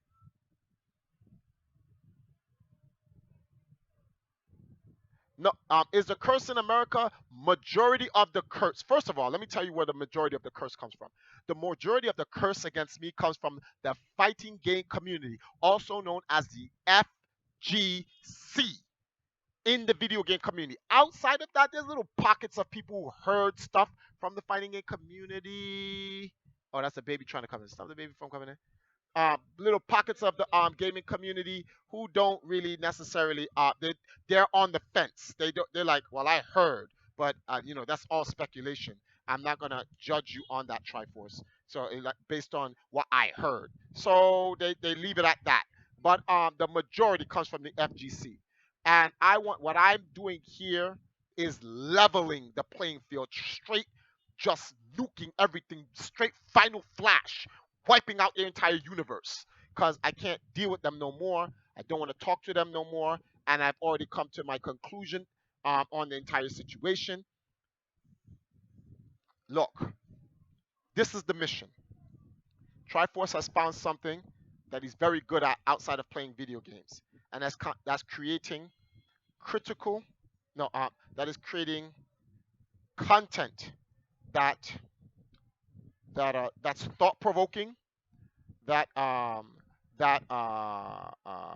No, is the curse in America? Majority of the curse. First of all, let me tell you where the majority of the curse comes from. The majority of the curse against me comes from the fighting game community, also known as the FGC in the video game community. Outside of that, there's little pockets of people who heard stuff from the fighting game community. Oh, that's a baby trying to come in. Stop the baby from coming in. Little pockets of the gaming community who don't really necessarily they're on the fence. They're like, well, I heard, but that's all speculation. I'm not gonna judge you on that Triforce. So like based on what I heard, so they leave it at that. But the majority comes from the FGC, and I want what I'm doing here is leveling the playing field straight, just nuking everything straight. Final flash wiping out their entire universe because I can't deal with them no more. I don't want to talk to them no more, and I've already come to my conclusion on the entire situation. Look, this is the mission. Triforce has found something that he's very good at outside of playing video games, and that's creating critical, no, that is creating content that that's thought provoking, that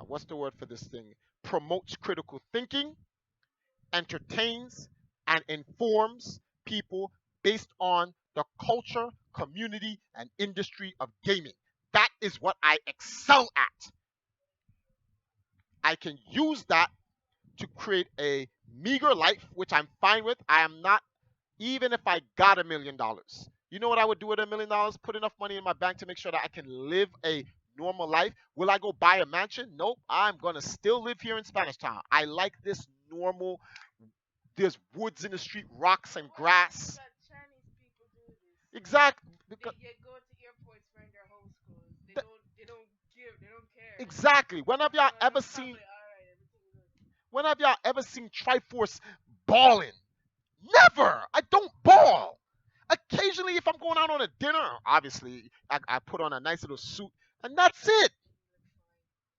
what's the word for this thing, promotes critical thinking, entertains and informs people based on the culture, community, and industry of gaming. That is what I excel at. I can use that to create a meager life, which I'm fine with. I am not, even if I got $1 million. You know what I would do with $1 million? Put enough money in my bank to make sure that I can live a normal life. Will I go buy a mansion? Nope. I'm gonna still live here in Spanish Town. I like this normal. There's woods in the street, rocks and Oh, grass. that Chinese people do this. Exactly. They go to airports wearing their house clothes. They Th- don't give. They don't care. exactly. When have y'all So ever it's seen? probably alright. Everything good. When have y'all ever seen Triforce balling? Never. I don't ball. Occasionally, if I'm going out on a dinner, obviously I put on a nice little suit, and that's it.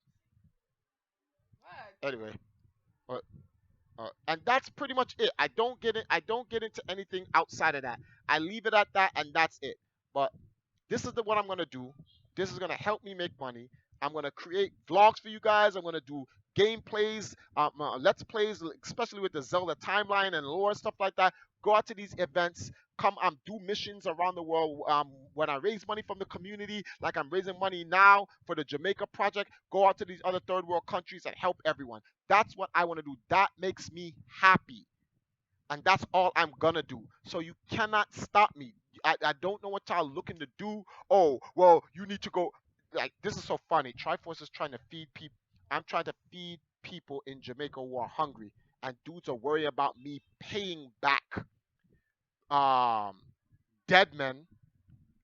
You look fine. Anyway, uh, and that's pretty much it. I don't get it. I don't get into anything outside of that. I leave it at that, and that's it. But this is what I'm gonna do. This is gonna help me make money. I'm gonna create vlogs for you guys. I'm gonna do gameplays, let's plays, especially with the Zelda timeline and lore stuff like that. Go out to these events. Come, do missions around the world. When I raise money from the community, like I'm raising money now for the Jamaica project, go out to these other third world countries and help everyone. That's what I want to do. That makes me happy, and that's all I'm gonna do. So you cannot stop me. I don't know what y'all looking to do. Oh, well, you need to go. Like, this is so funny. Triforce is trying to feed people. I'm trying to feed people in Jamaica who are hungry, and dudes are worried about me paying back um dead men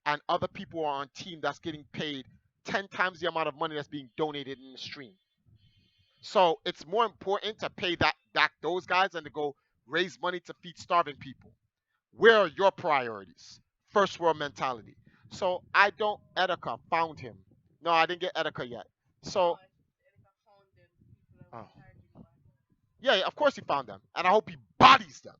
and other people are on team that's getting paid 10 times the amount of money that's being donated in the stream. So it's more important to pay that back those guys than to go raise money to feed starving people. Where are your priorities? First world mentality. So I don't. Edeka found him. No, I didn't get Edeka yet. Oh, So I think I found them. People that oh, were charging back. yeah, of course he found them, and I hope he bodies them.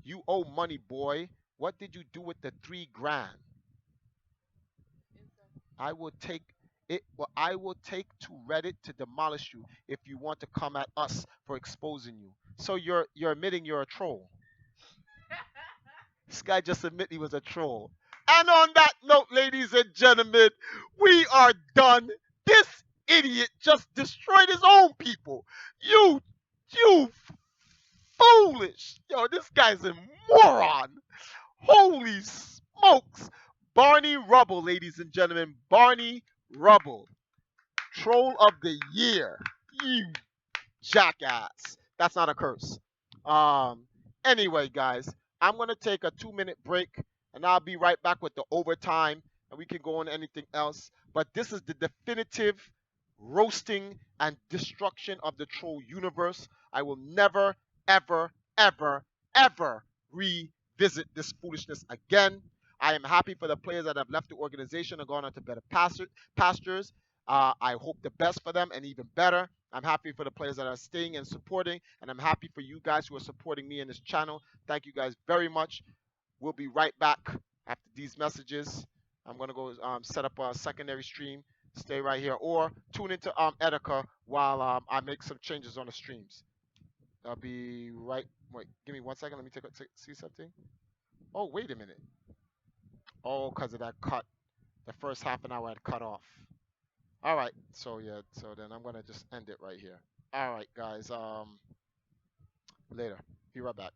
You owe money, boy. What did you do with the 3 grand? Is that I will take it. Well, I will take to Reddit to demolish you if you want to come at us for exposing you. So you're admitting you're a troll. This guy just admitted he was a troll. And on that note, ladies and gentlemen, we are done. This idiot just destroyed his own people. You foolish. Yo, this guy's a moron. Holy smokes. Barney Rubble, ladies and gentlemen. Barney Rubble. Troll of the year. You jackass. That's not a curse. Um. Anyway, guys, I'm gonna take a 2 minute break, and I'll be right back with the overtime, and we can go on anything else. But this is the definitive roasting and destruction of the troll universe. I will never, ever, ever, ever revisit this foolishness again. I am happy for the players that have left the organization and gone on to better pastures. I hope the best for them and even better. I'm happy for the players that are staying and supporting, and I'm happy for you guys who are supporting me in this channel. Thank you guys very much. We'll be right back after these messages. I'm gonna go set up a secondary stream. Stay right here, or tune into Edeka while I make some changes on the streams. I'll be right. Wait, give me 1 second. Let me see something. Oh, wait a minute. Oh, because of that cut. The first half an hour had cut off. All right. So yeah. So then I'm gonna just end it right here. All right, guys. Later. Be right back.